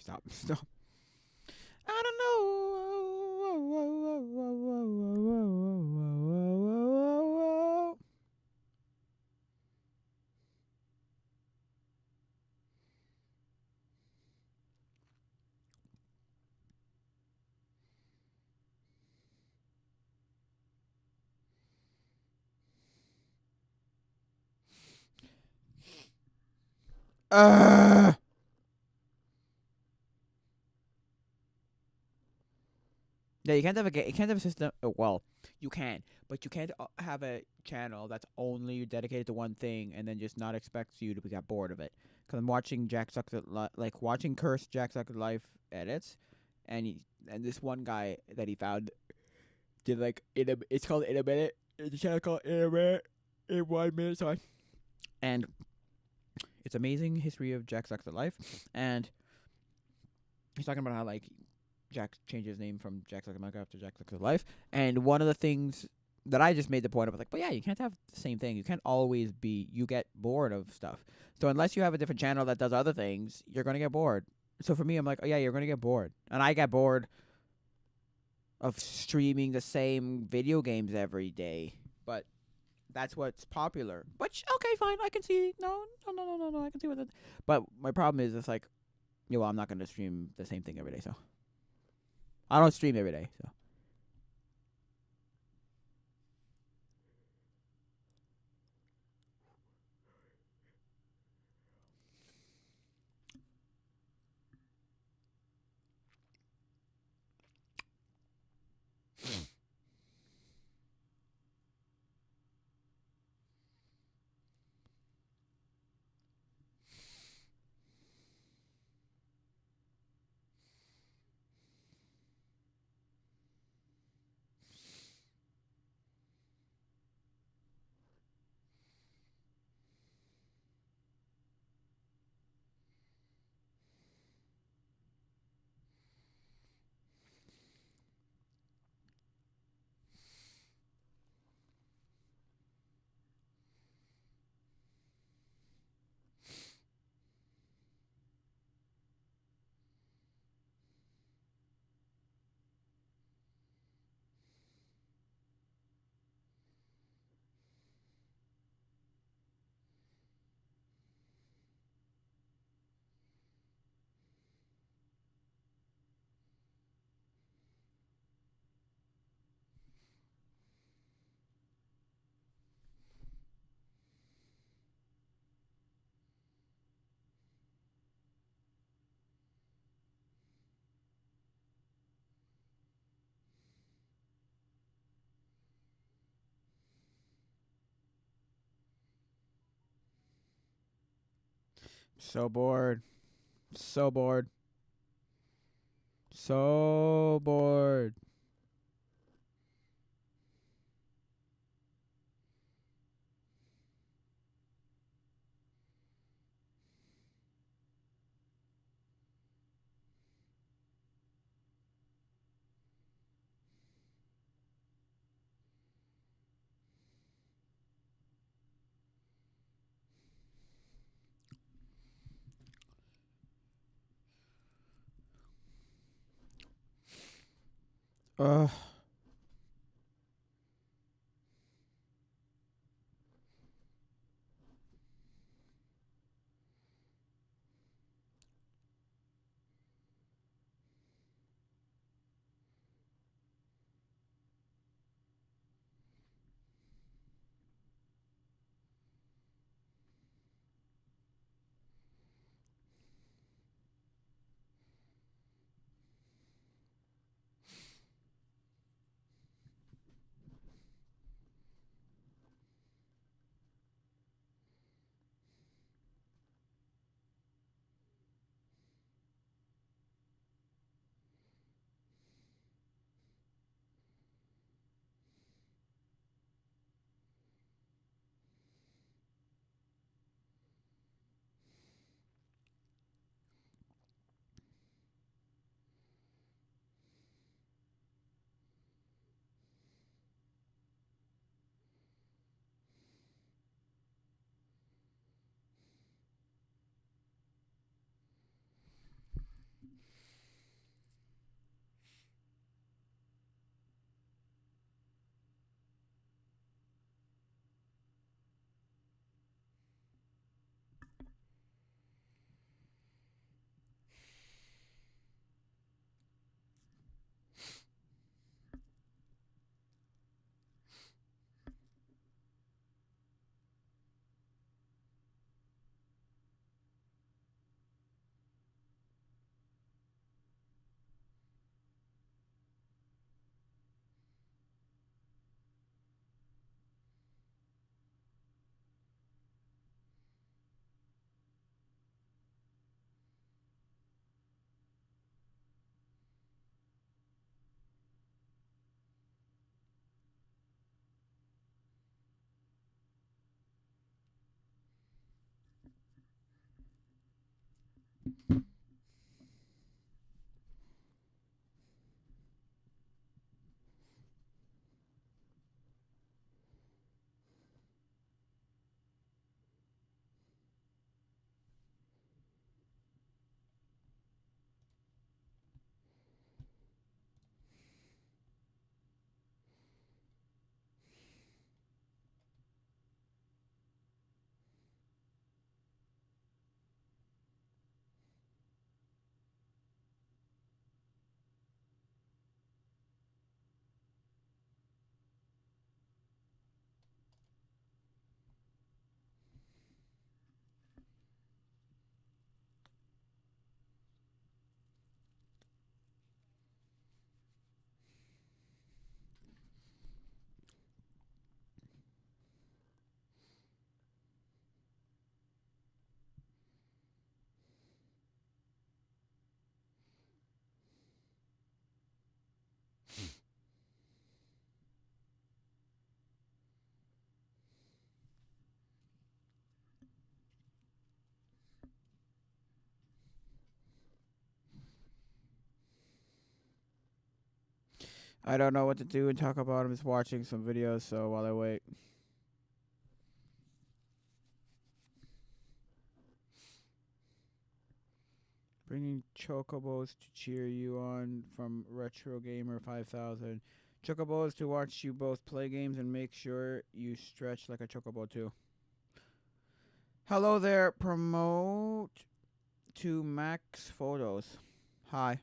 Stop. Stop. I don't know. Yeah, you can't have a system. Well, you can, but you can't have a channel that's only dedicated to one thing and then just not expect you to get bored of it. Because I'm watching Jack Sucks at like watching Cursed Jack Sucks at Life edits, and and this one guy that he found did like it's called in a minute. It's a channel called in a minute, in 1 minute. Sorry, and it's amazing history of Jack Sucks at Life, and he's talking about how like Jack changed his name from Jack Sucks at Minecraft to Jack Sucks at Life. And one of the things that I just made the point of was like, but yeah, you can't have the same thing. You can't always be. You get bored of stuff. So unless you have a different channel that does other things, you're gonna get bored. So for me, I'm like, oh yeah, you're gonna get bored, and I get bored of streaming the same video games every day. But that's what's popular. But okay, fine, I can see. No. I can see what. But my problem is, it's like, yeah, well, I'm not gonna stream the same thing every day. So I don't stream every day. So. So bored. So bored. So bored. Ugh. I don't know what to do and talk about. I'm just watching some videos, so while I wait. Bringing chocobos to cheer you on from Retro Gamer 5000. Chocobos to watch you both play games and make sure you stretch like a chocobo too. Hello there, promote to Max Photos. Hi.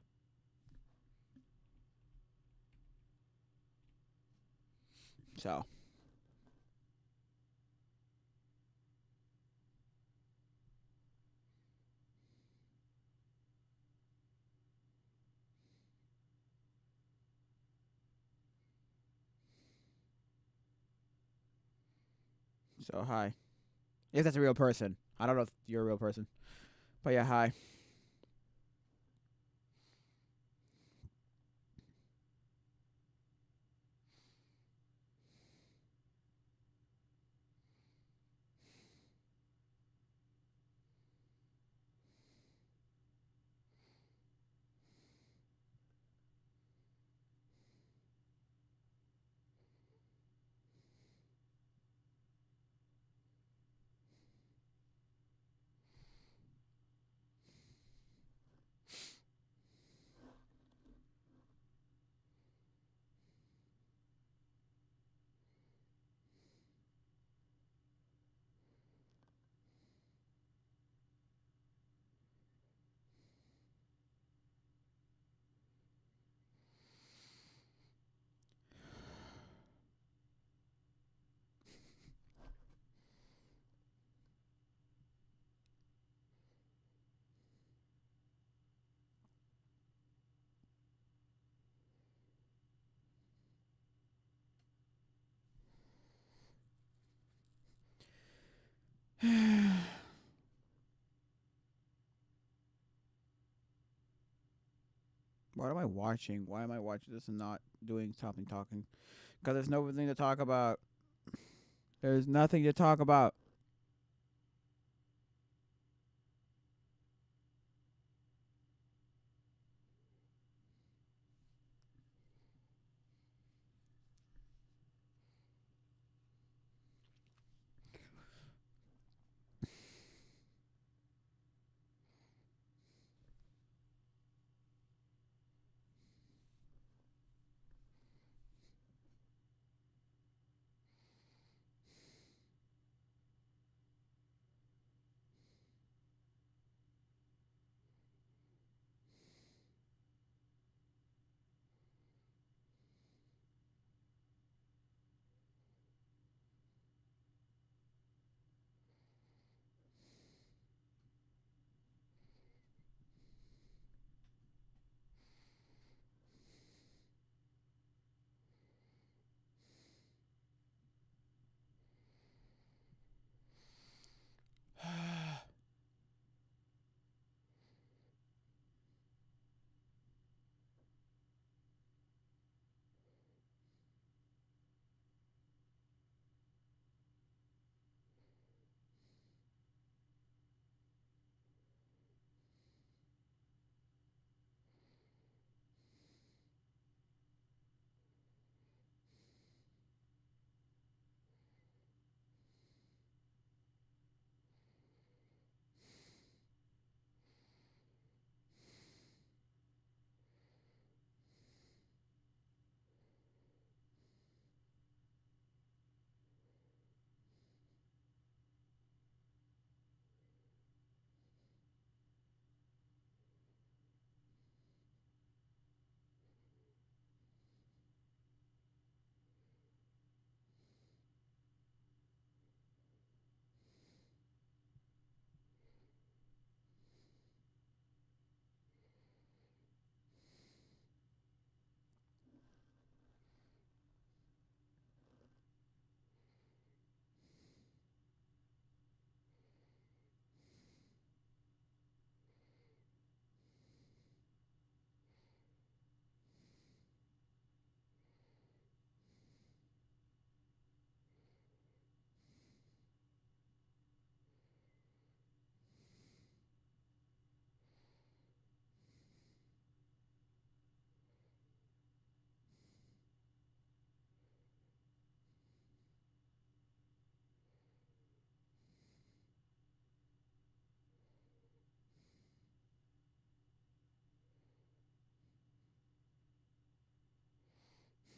So, hi. If that's a real person. I don't know if you're a real person. But yeah, hi. What am I watching? Why am I watching this and not doing something talking? Because there's nothing to talk about. There's nothing to talk about.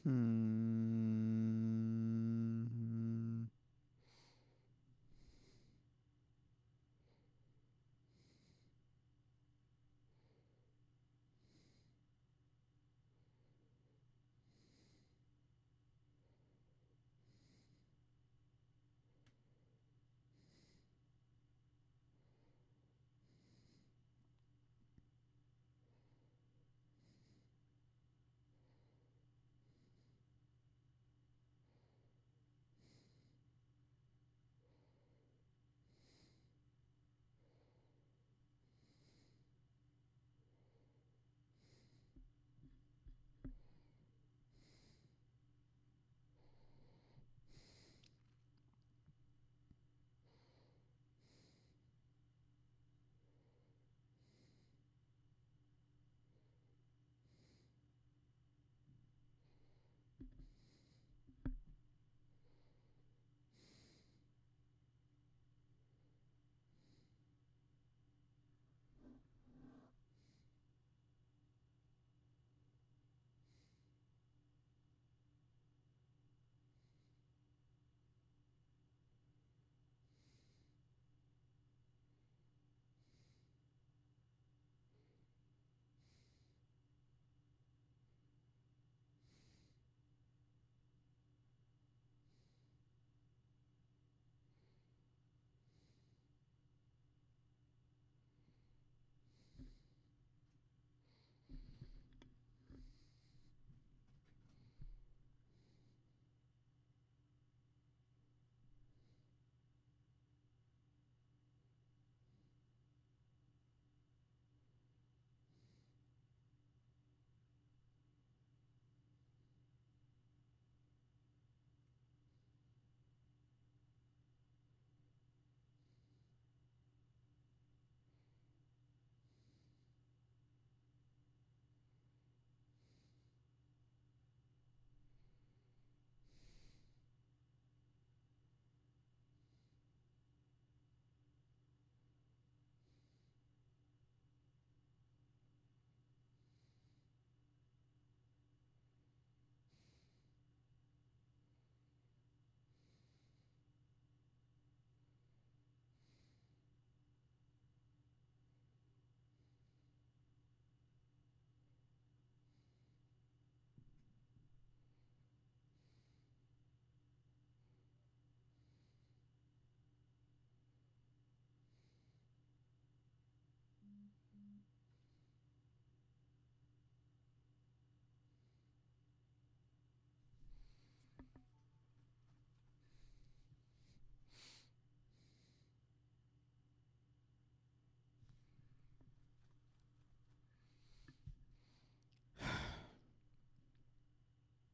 Hmm.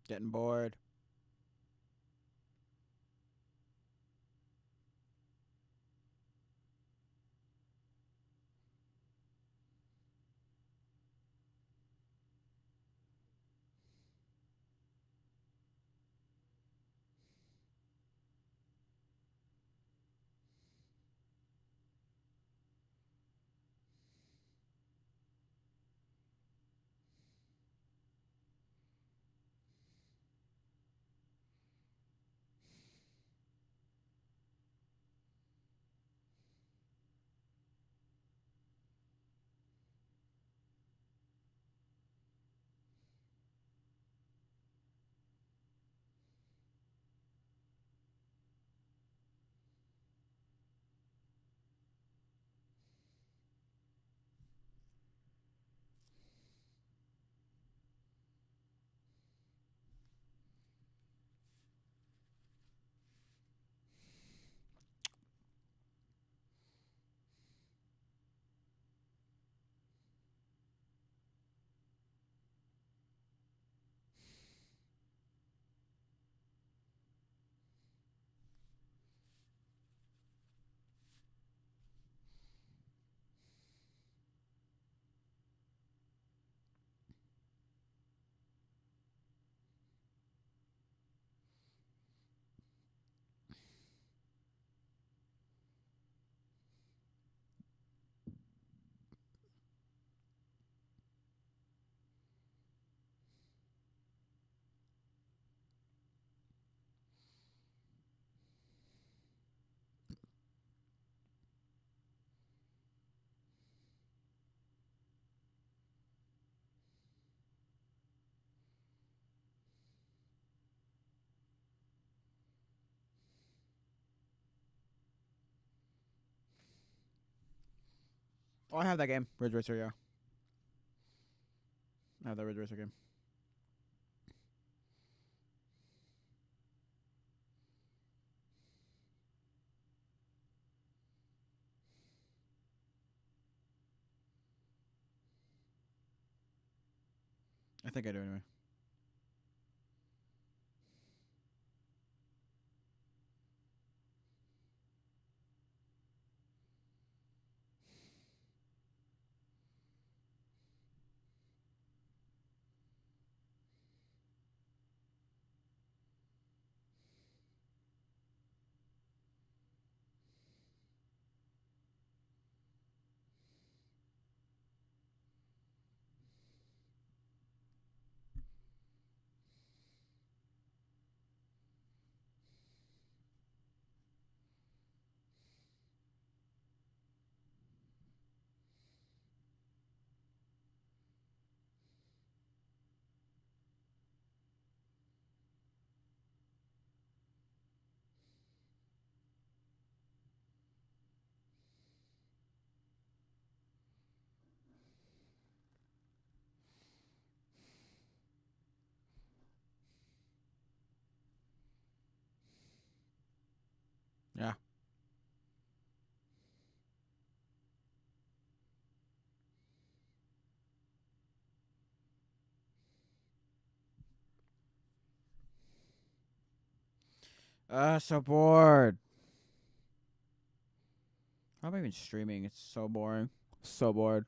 Getting bored. Oh, I have that game. Ridge Racer, yeah. I have that Ridge Racer game. I think I do anyway. Yeah. So bored. How am I even streaming? It's so boring. So bored.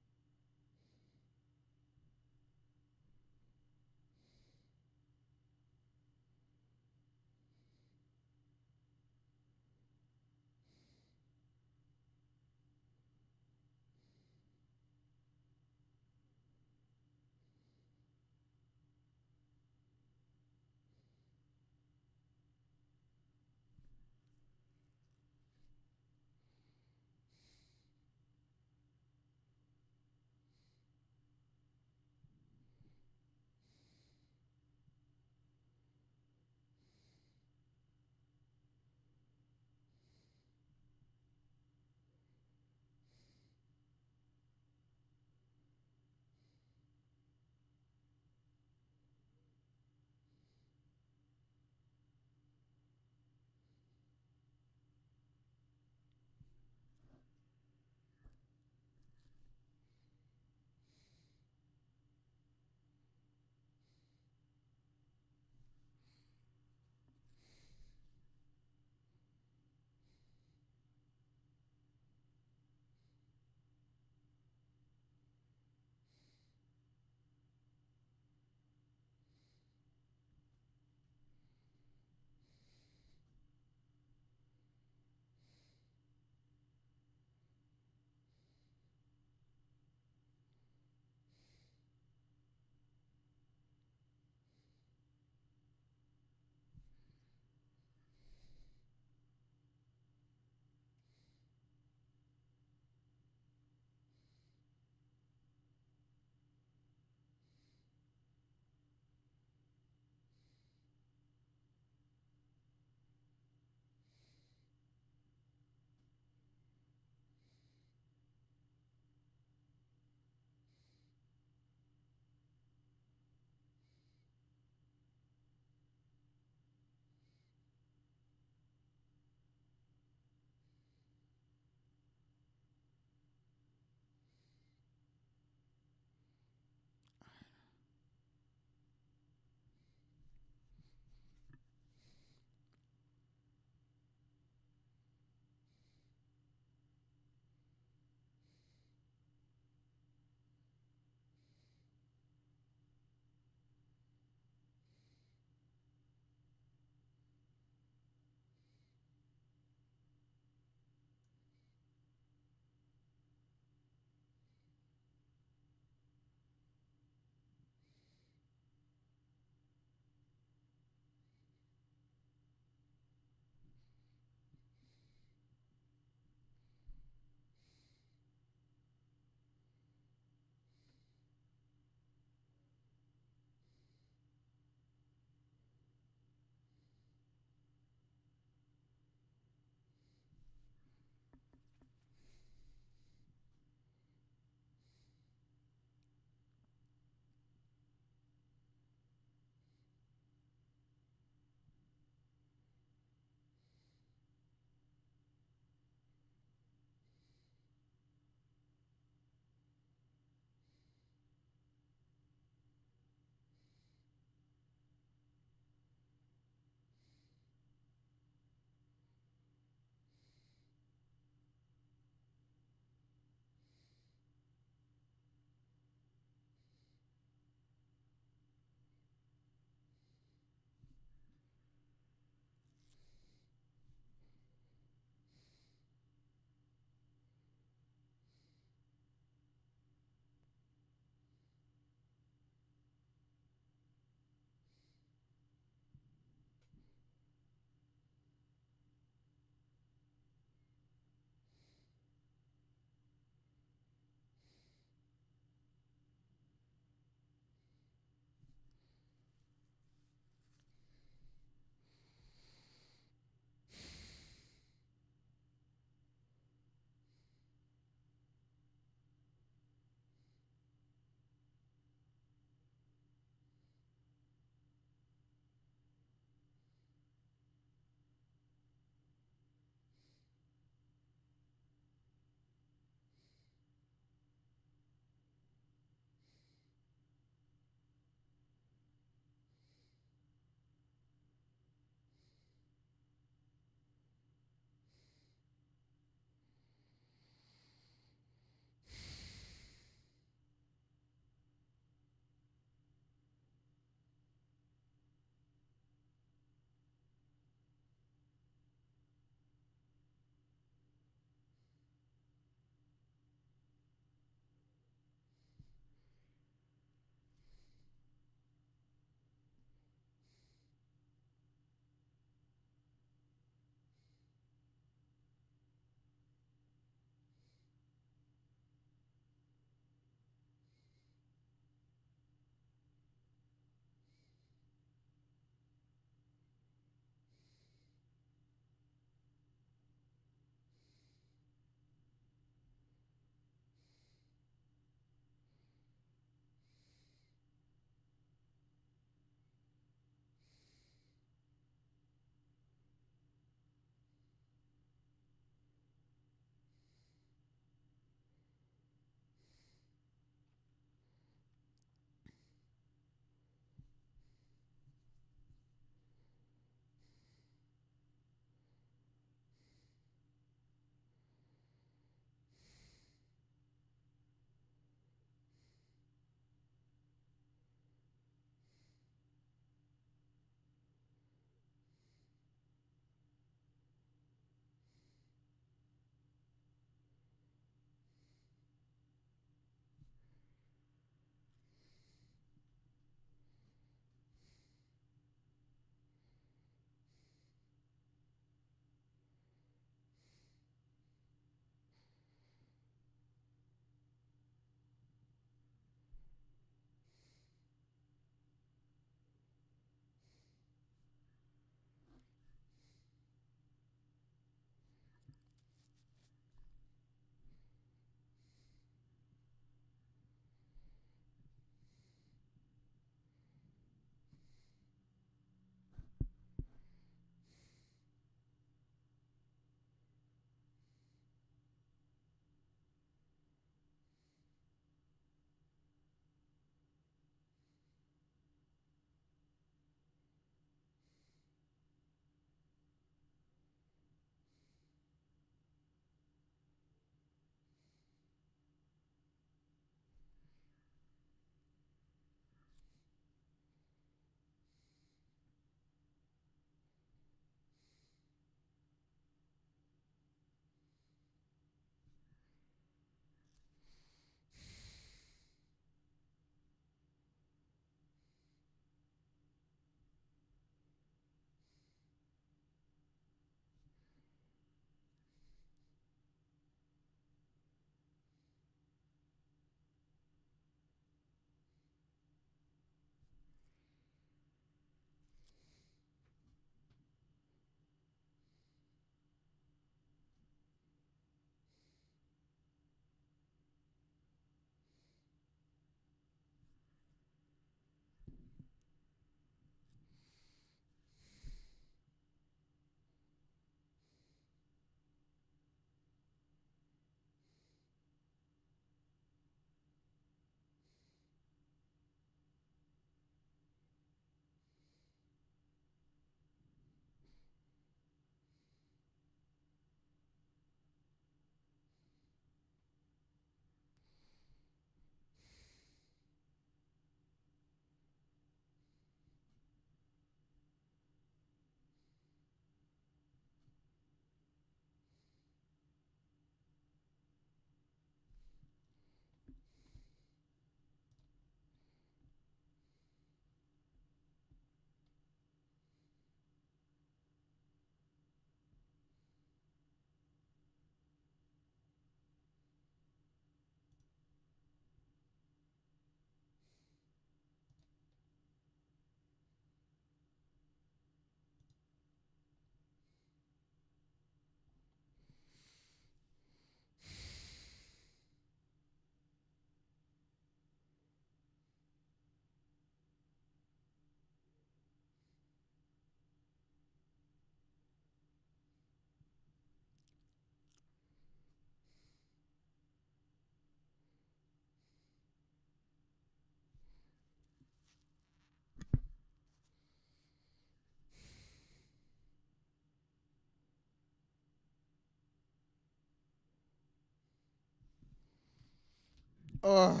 Ugh.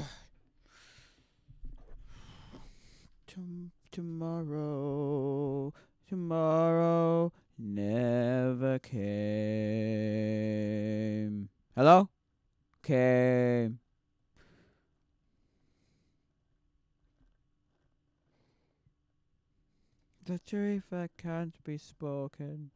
Tomorrow never came. Hello? Came. The truth that can't be spoken.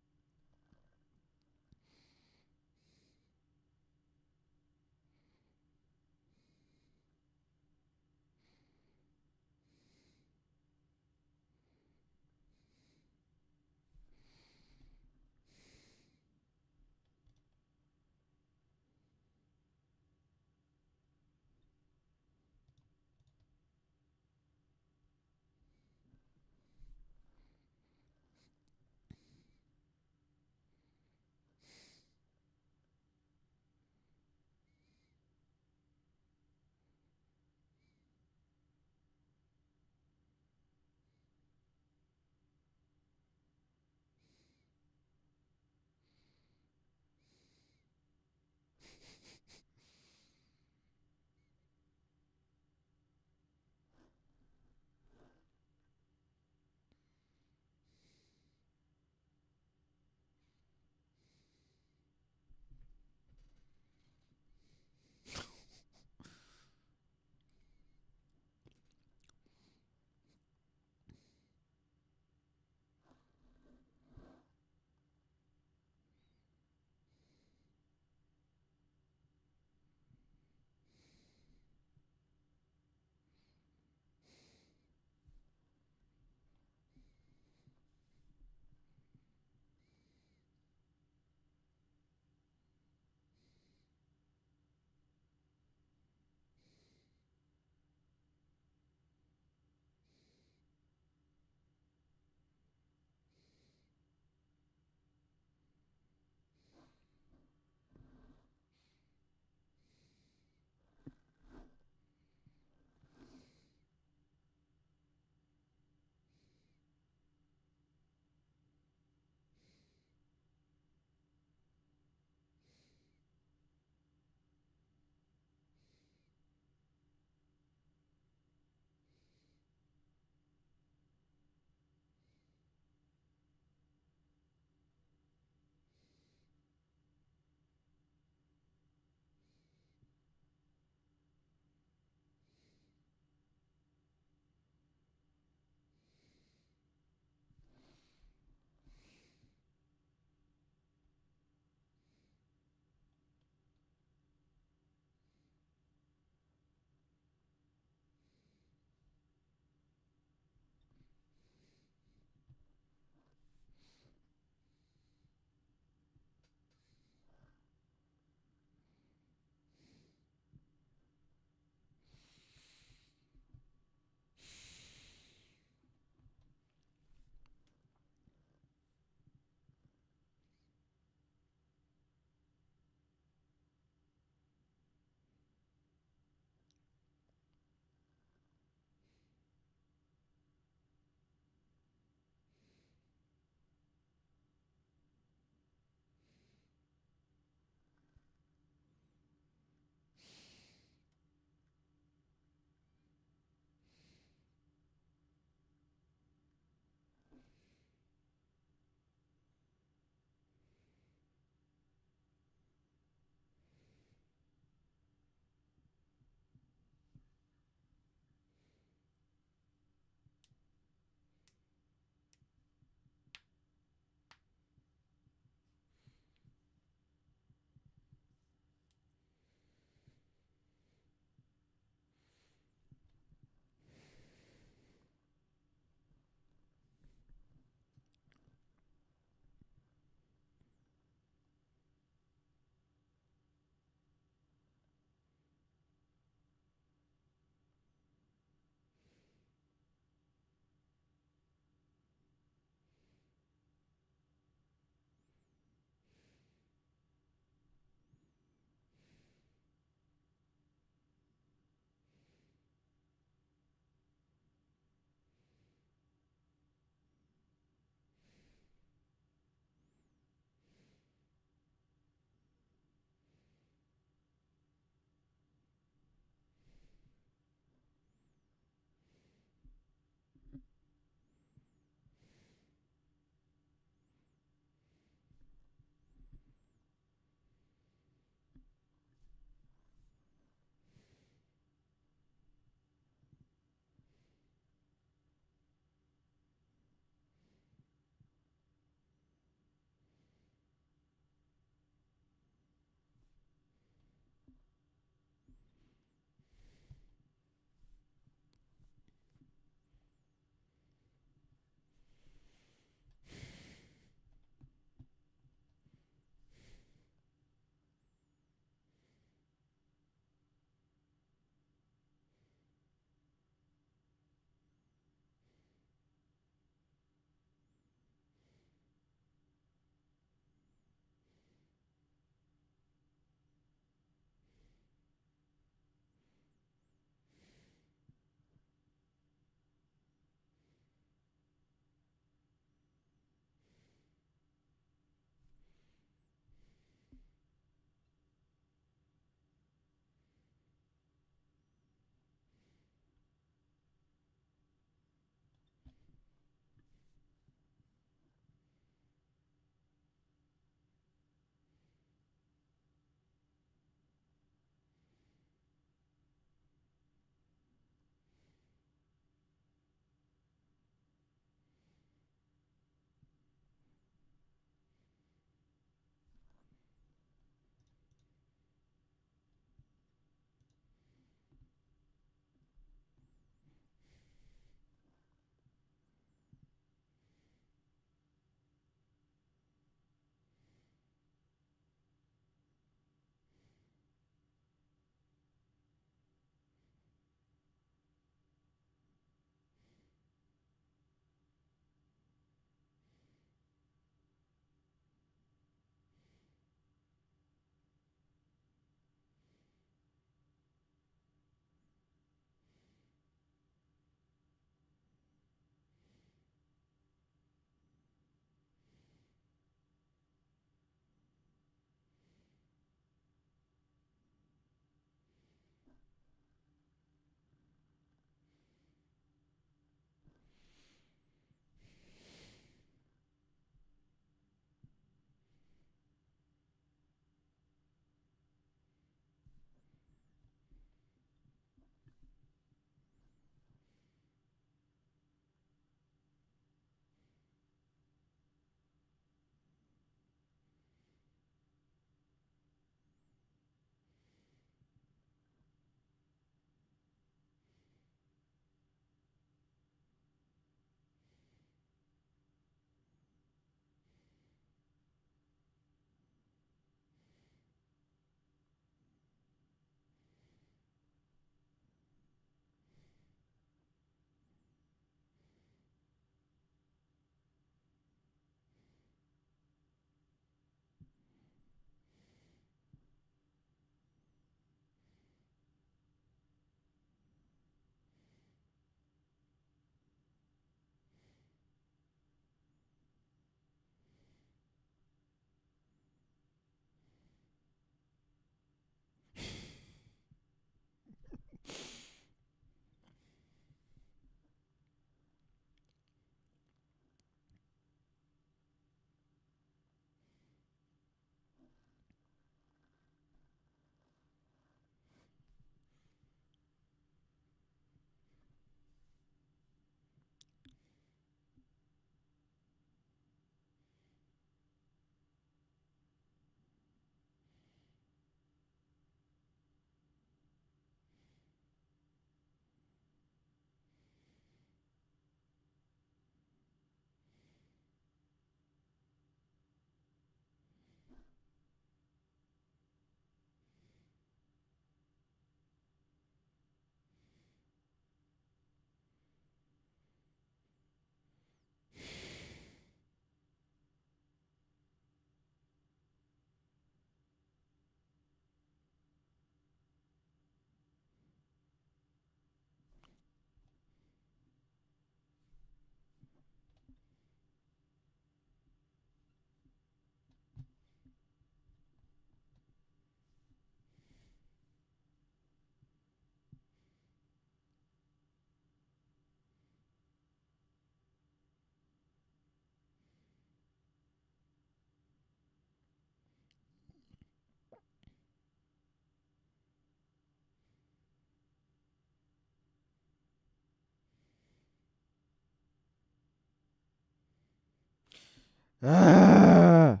Bored.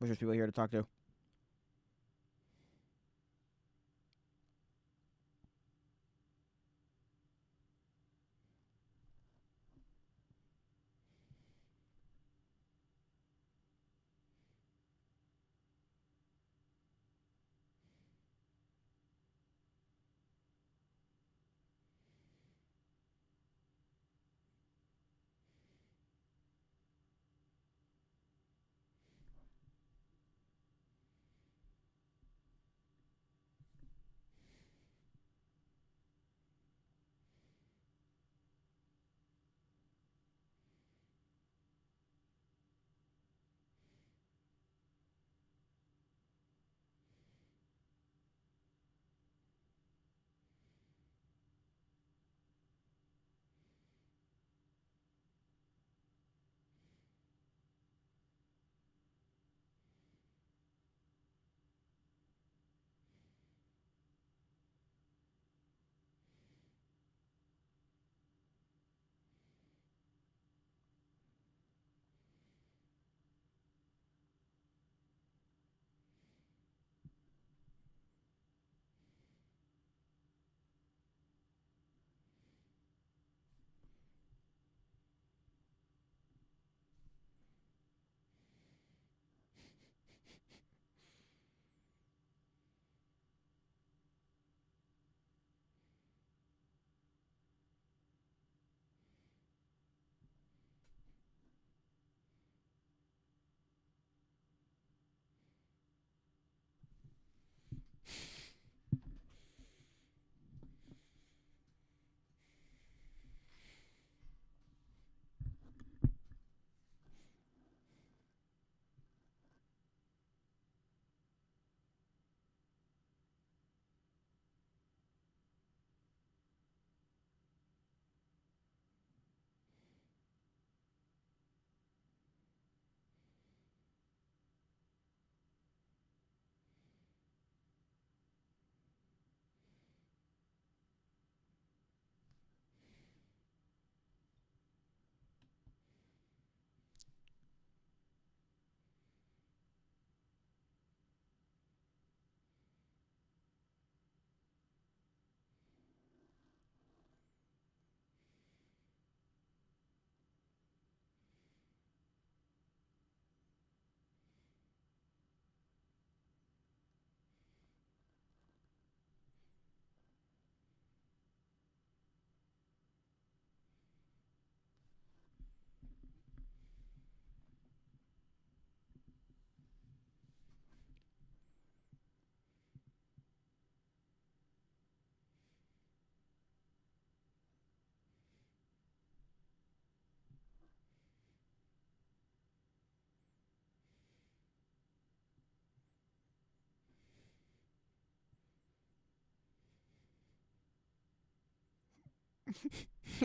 Wish there's people here to talk to.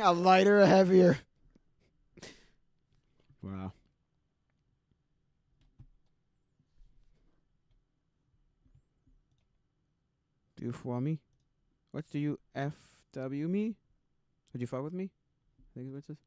A lighter or heavier? Wow. Do you for me? What do you FW me? Would you fuck with me? I think what's this?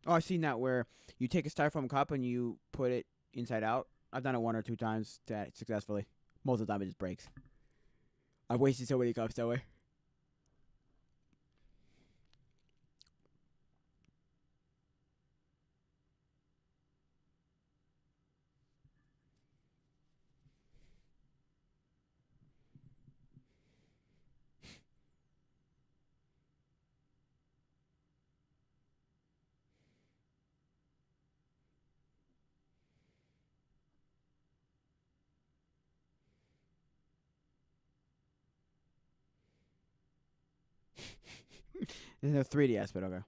Oh, I've seen that where you take a styrofoam cup and you put it inside out. I've done it 1 or 2 times successfully. Most of the time it just breaks. I've wasted so many cups that way. There's no 3DS, but okay.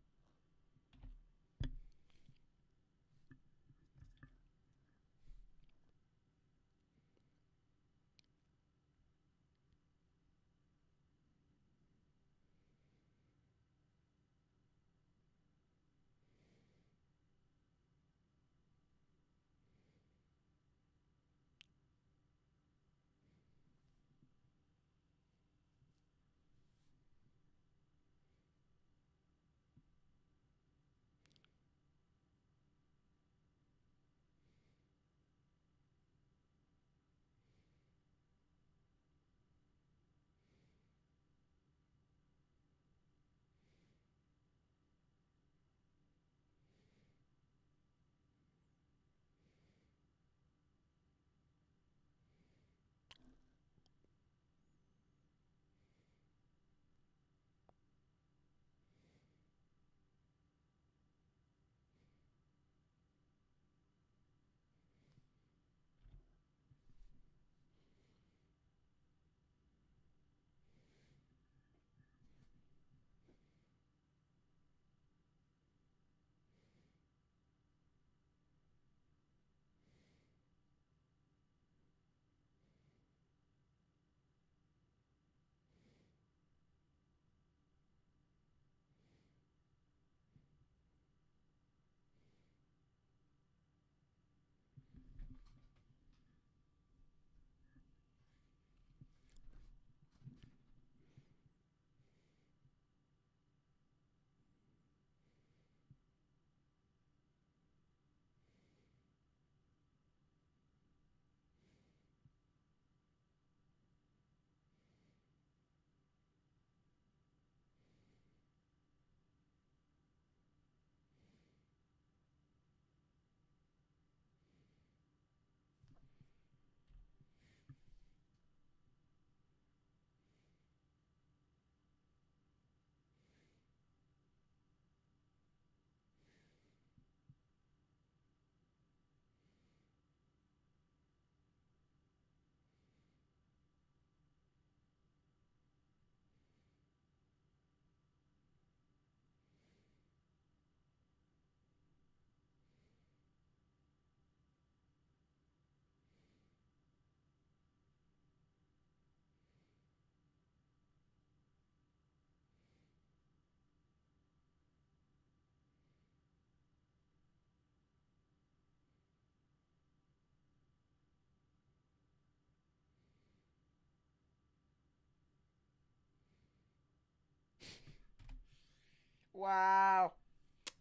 Wow.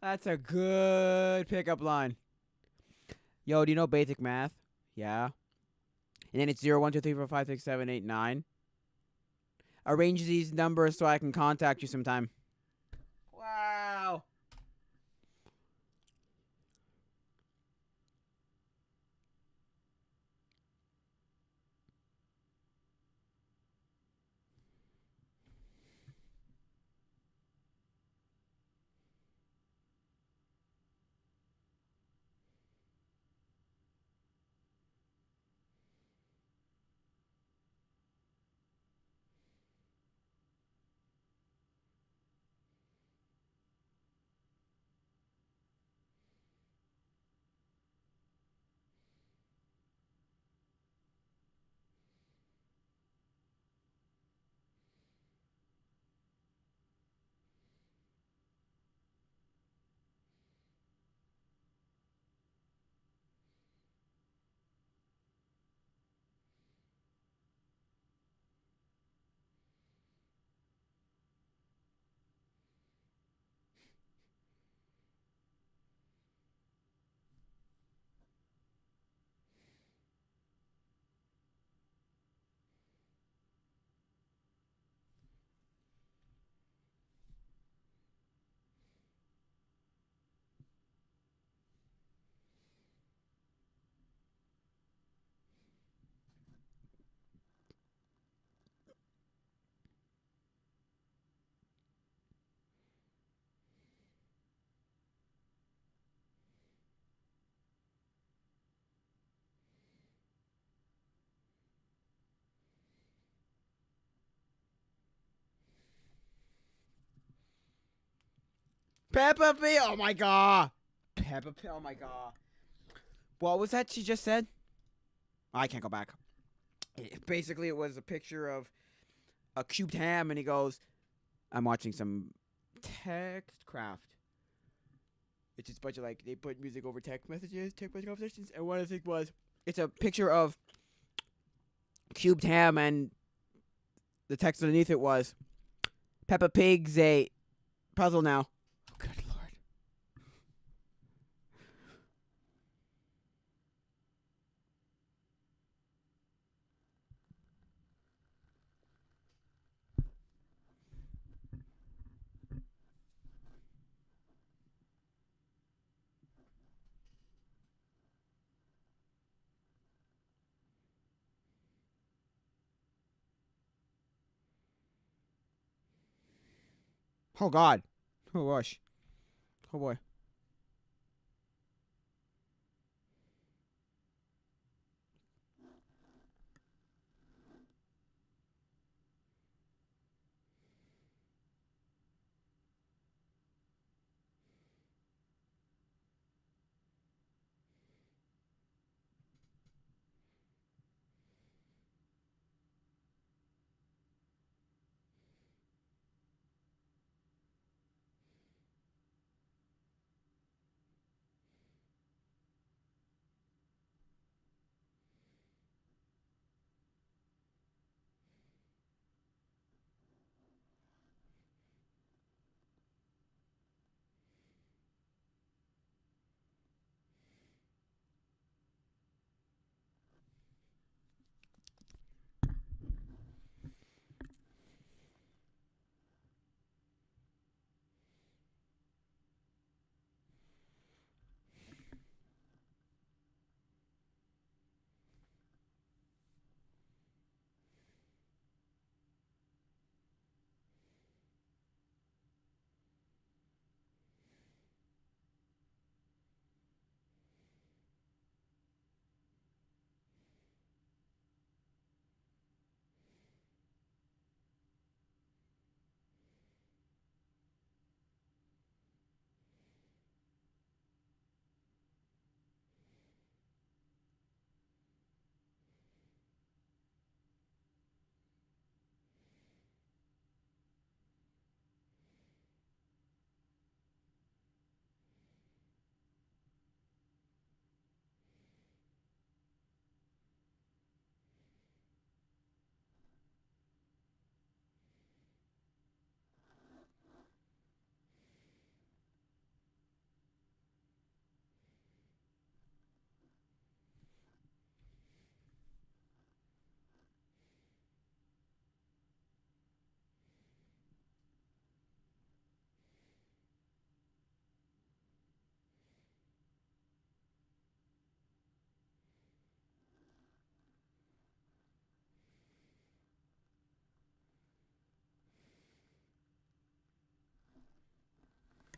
That's a good pickup line. Yo, do you know basic math? Yeah. And then it's 0, 1, 2, 3, 4, 5, 6, 7, 8, 9. Arrange these numbers so I can contact you sometime. Wow. Peppa Pig. Oh my god. Peppa Pig. Oh my god. What was that she just said? I can't go back. Basically, it was a picture of a cubed ham, and he goes, I'm watching some text craft. It's just a bunch of like, they put music over text messages, text message conversations, and one of the things was, it's a picture of cubed ham, and the text underneath it was, Peppa Pig's a puzzle now. Oh, good lord. Oh god. Oh gosh. Oh boy.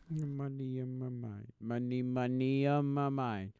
Money on my mind. Money, money on my mind.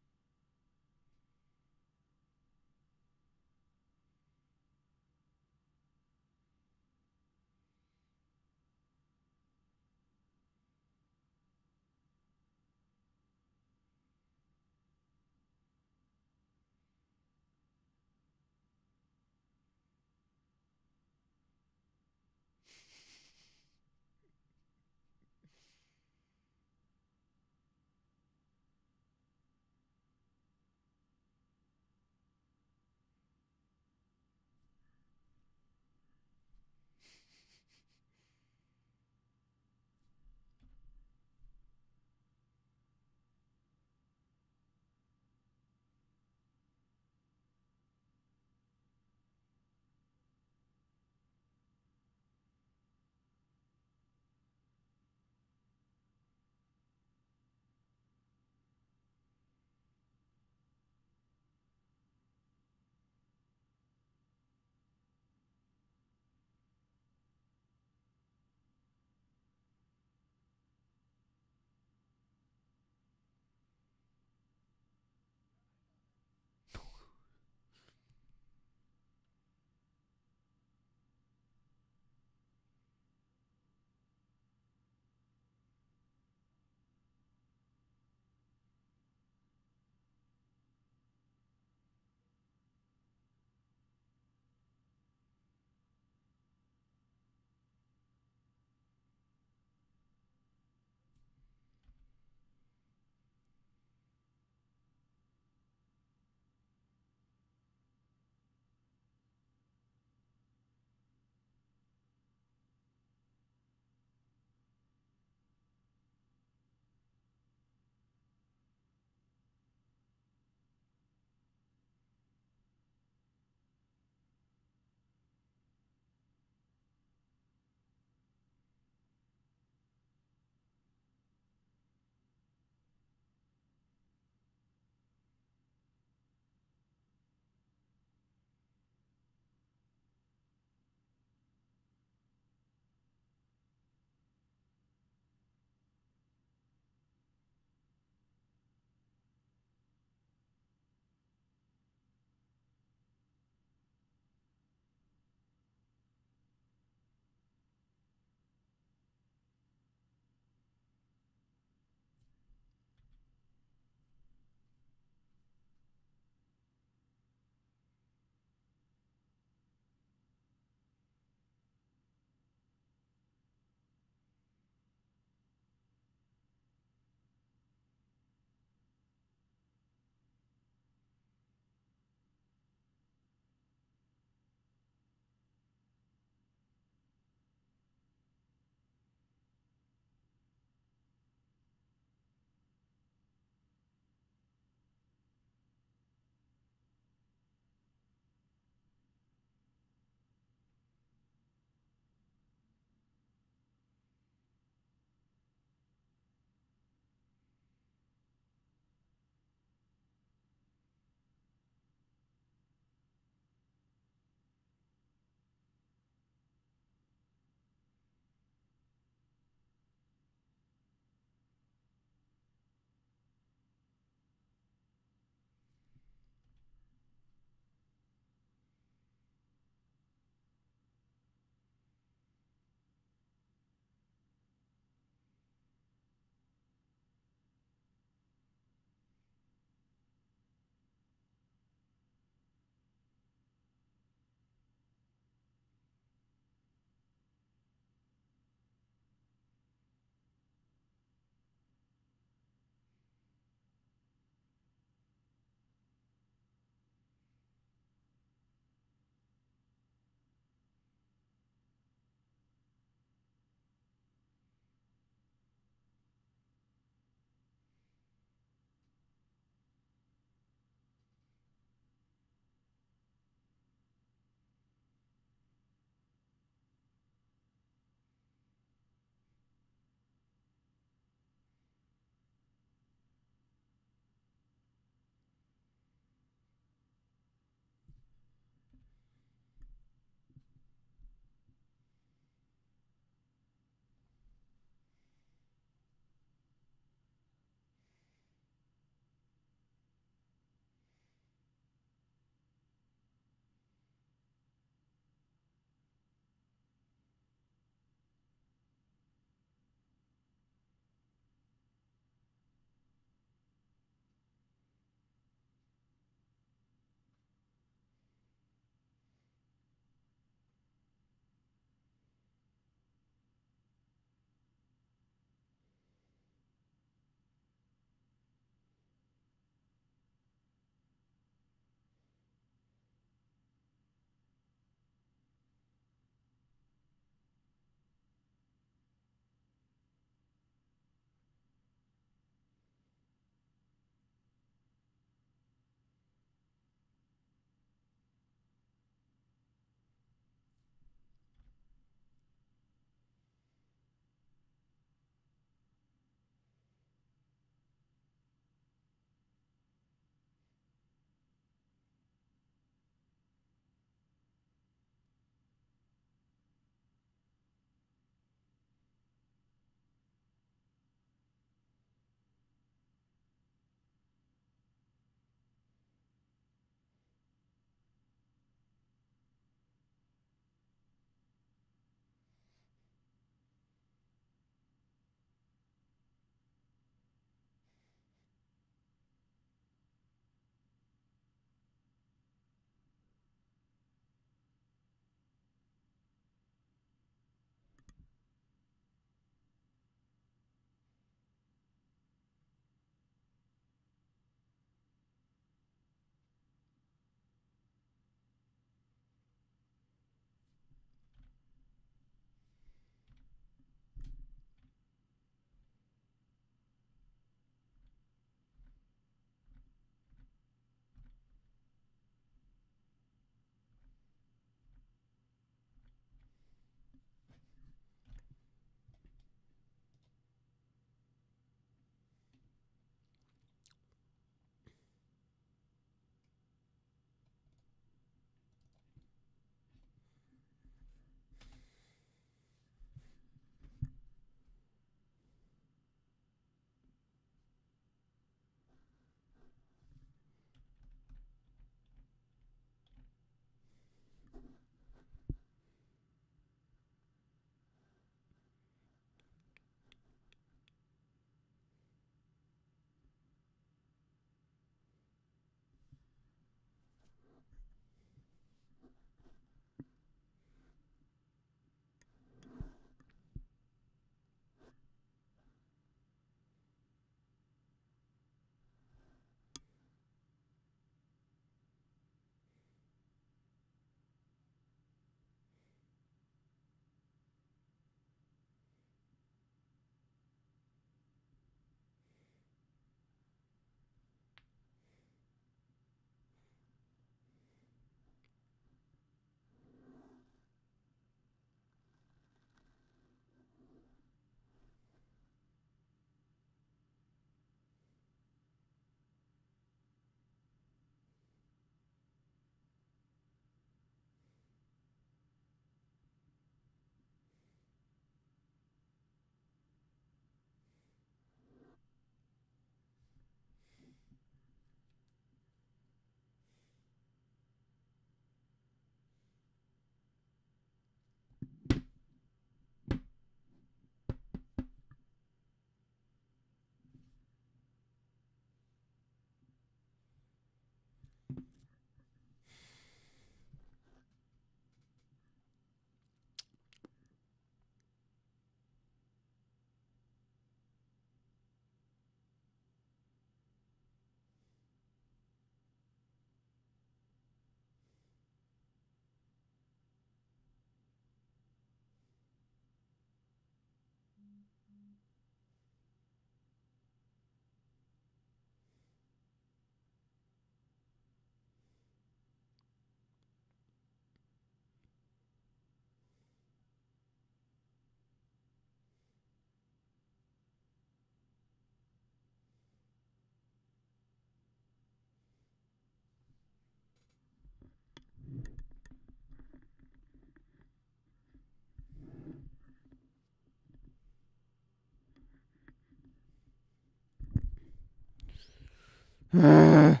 Bored.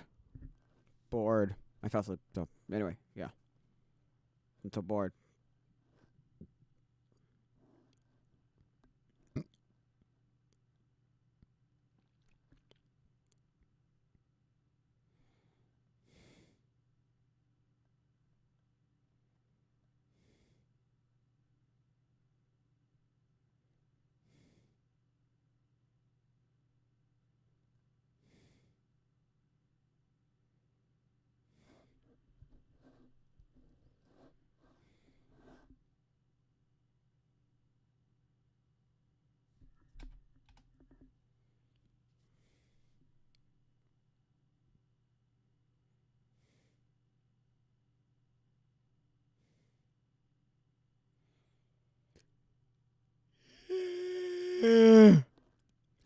I fell asleep. So anyway, yeah. I'm so bored.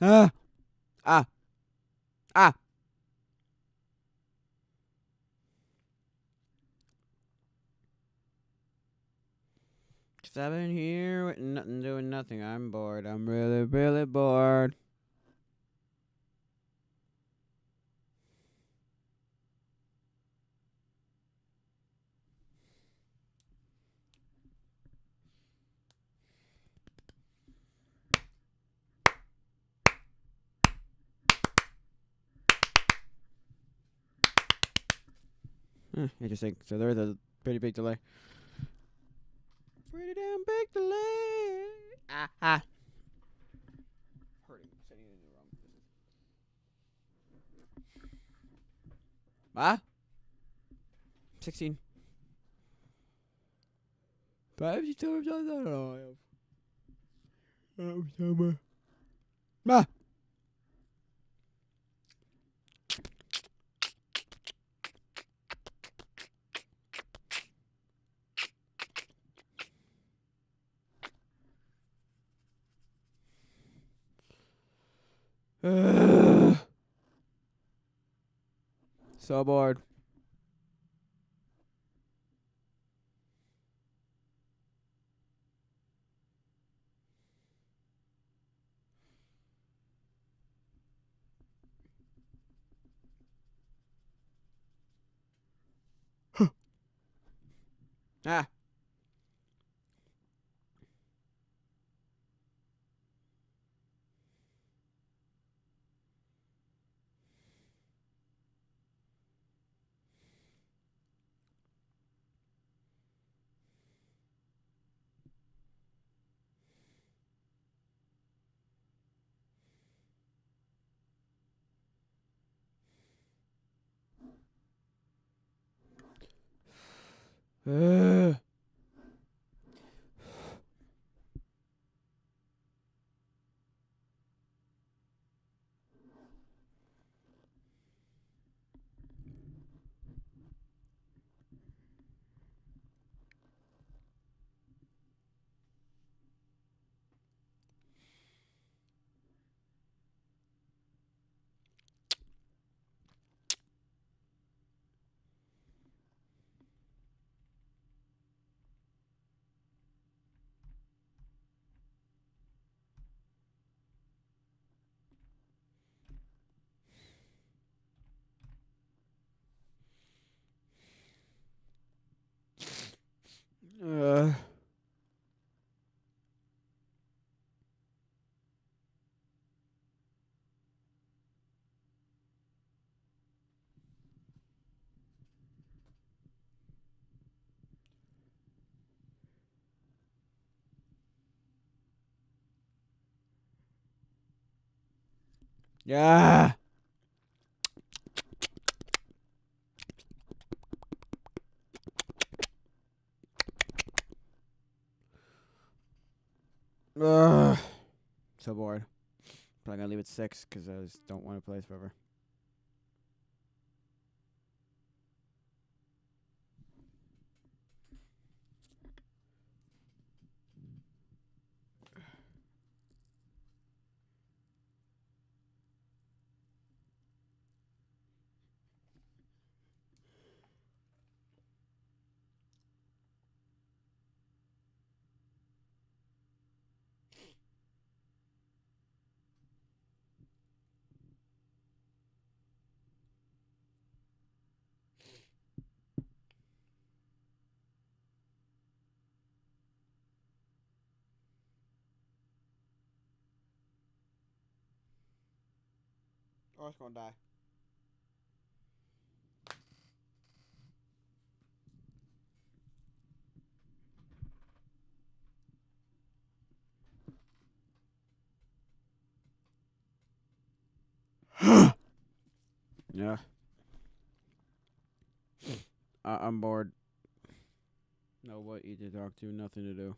Ah. Ah. Ah. 'Cause I've been here with nothing, doing nothing. I'm bored. I'm really, really bored. Interesting. So there's a pretty big delay. Pretty damn big delay. Ah. Ah. Hurting. Sitting in the wrong position. Ah. 16. 5 times. I don't know. Ah. So bored. Ah. Uh. Yeah. Ugh. So bored. Probably gonna leave at 6 because I just don't want to play this forever. Or it's gonna die. Yeah. I'm bored. Nobody to talk to, nothing to do.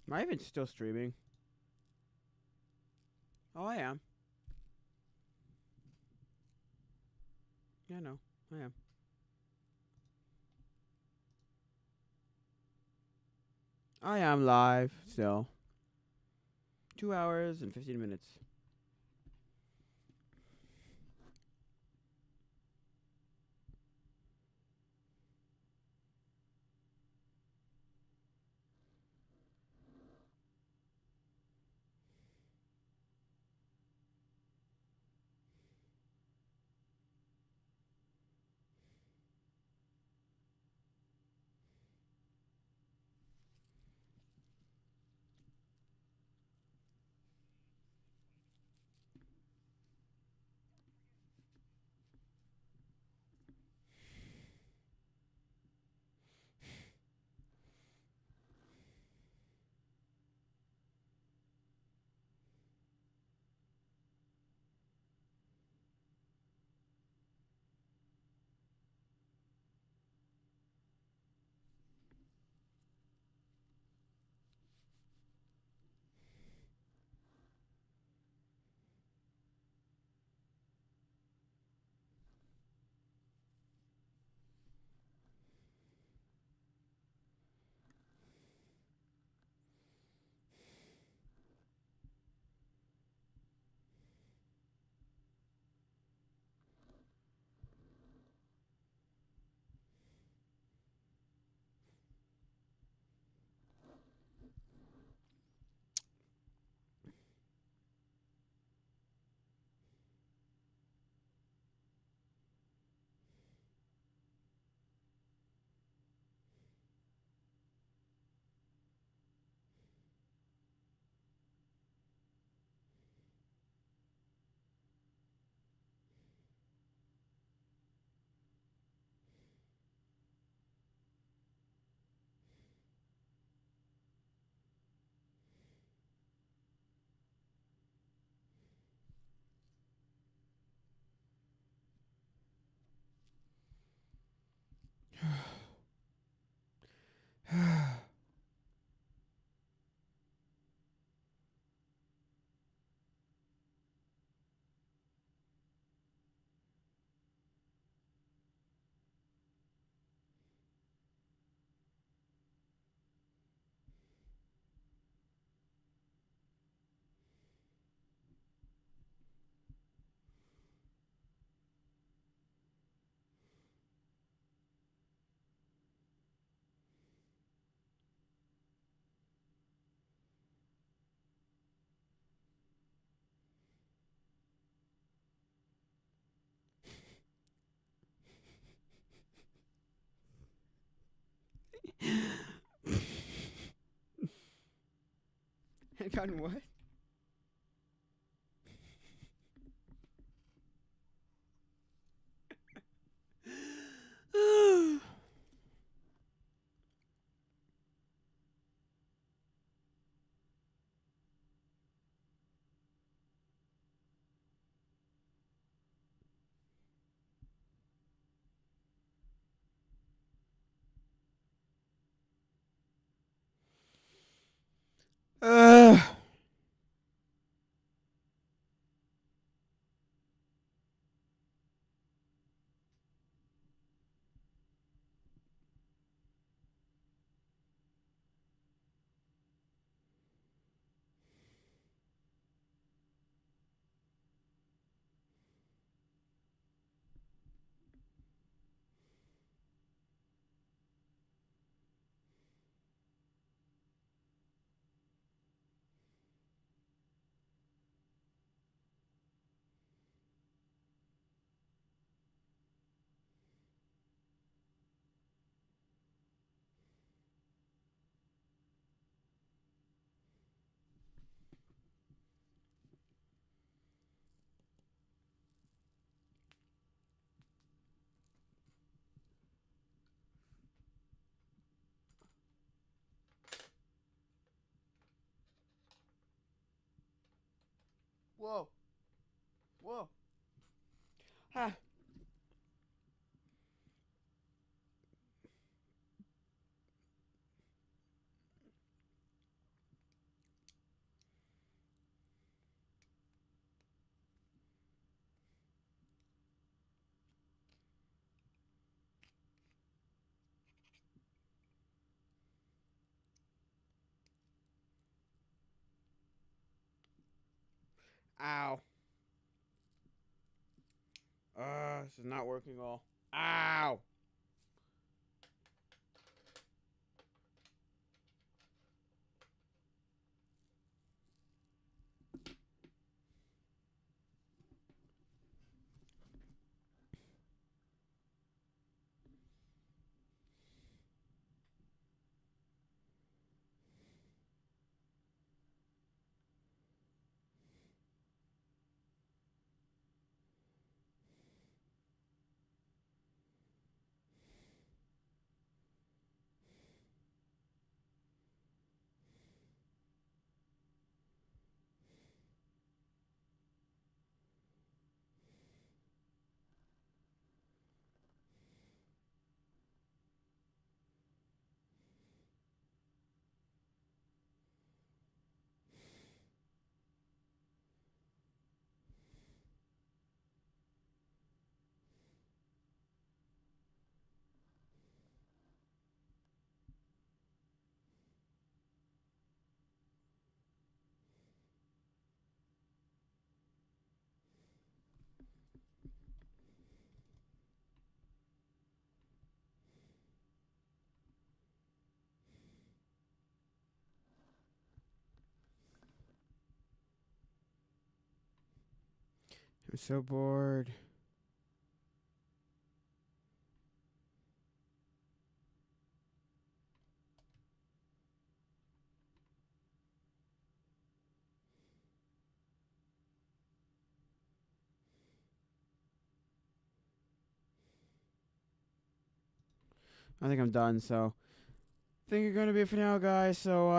Am I even still streaming? Oh, I am. Yeah, no, I am. I am live still. 2 hours and 15 minutes. I gotten what? uh, Whoa. Whoa. Ah. Ow. This is not working all. Ow. I'm so bored. I think I'm done, so I think you're going to be it for now, guys. So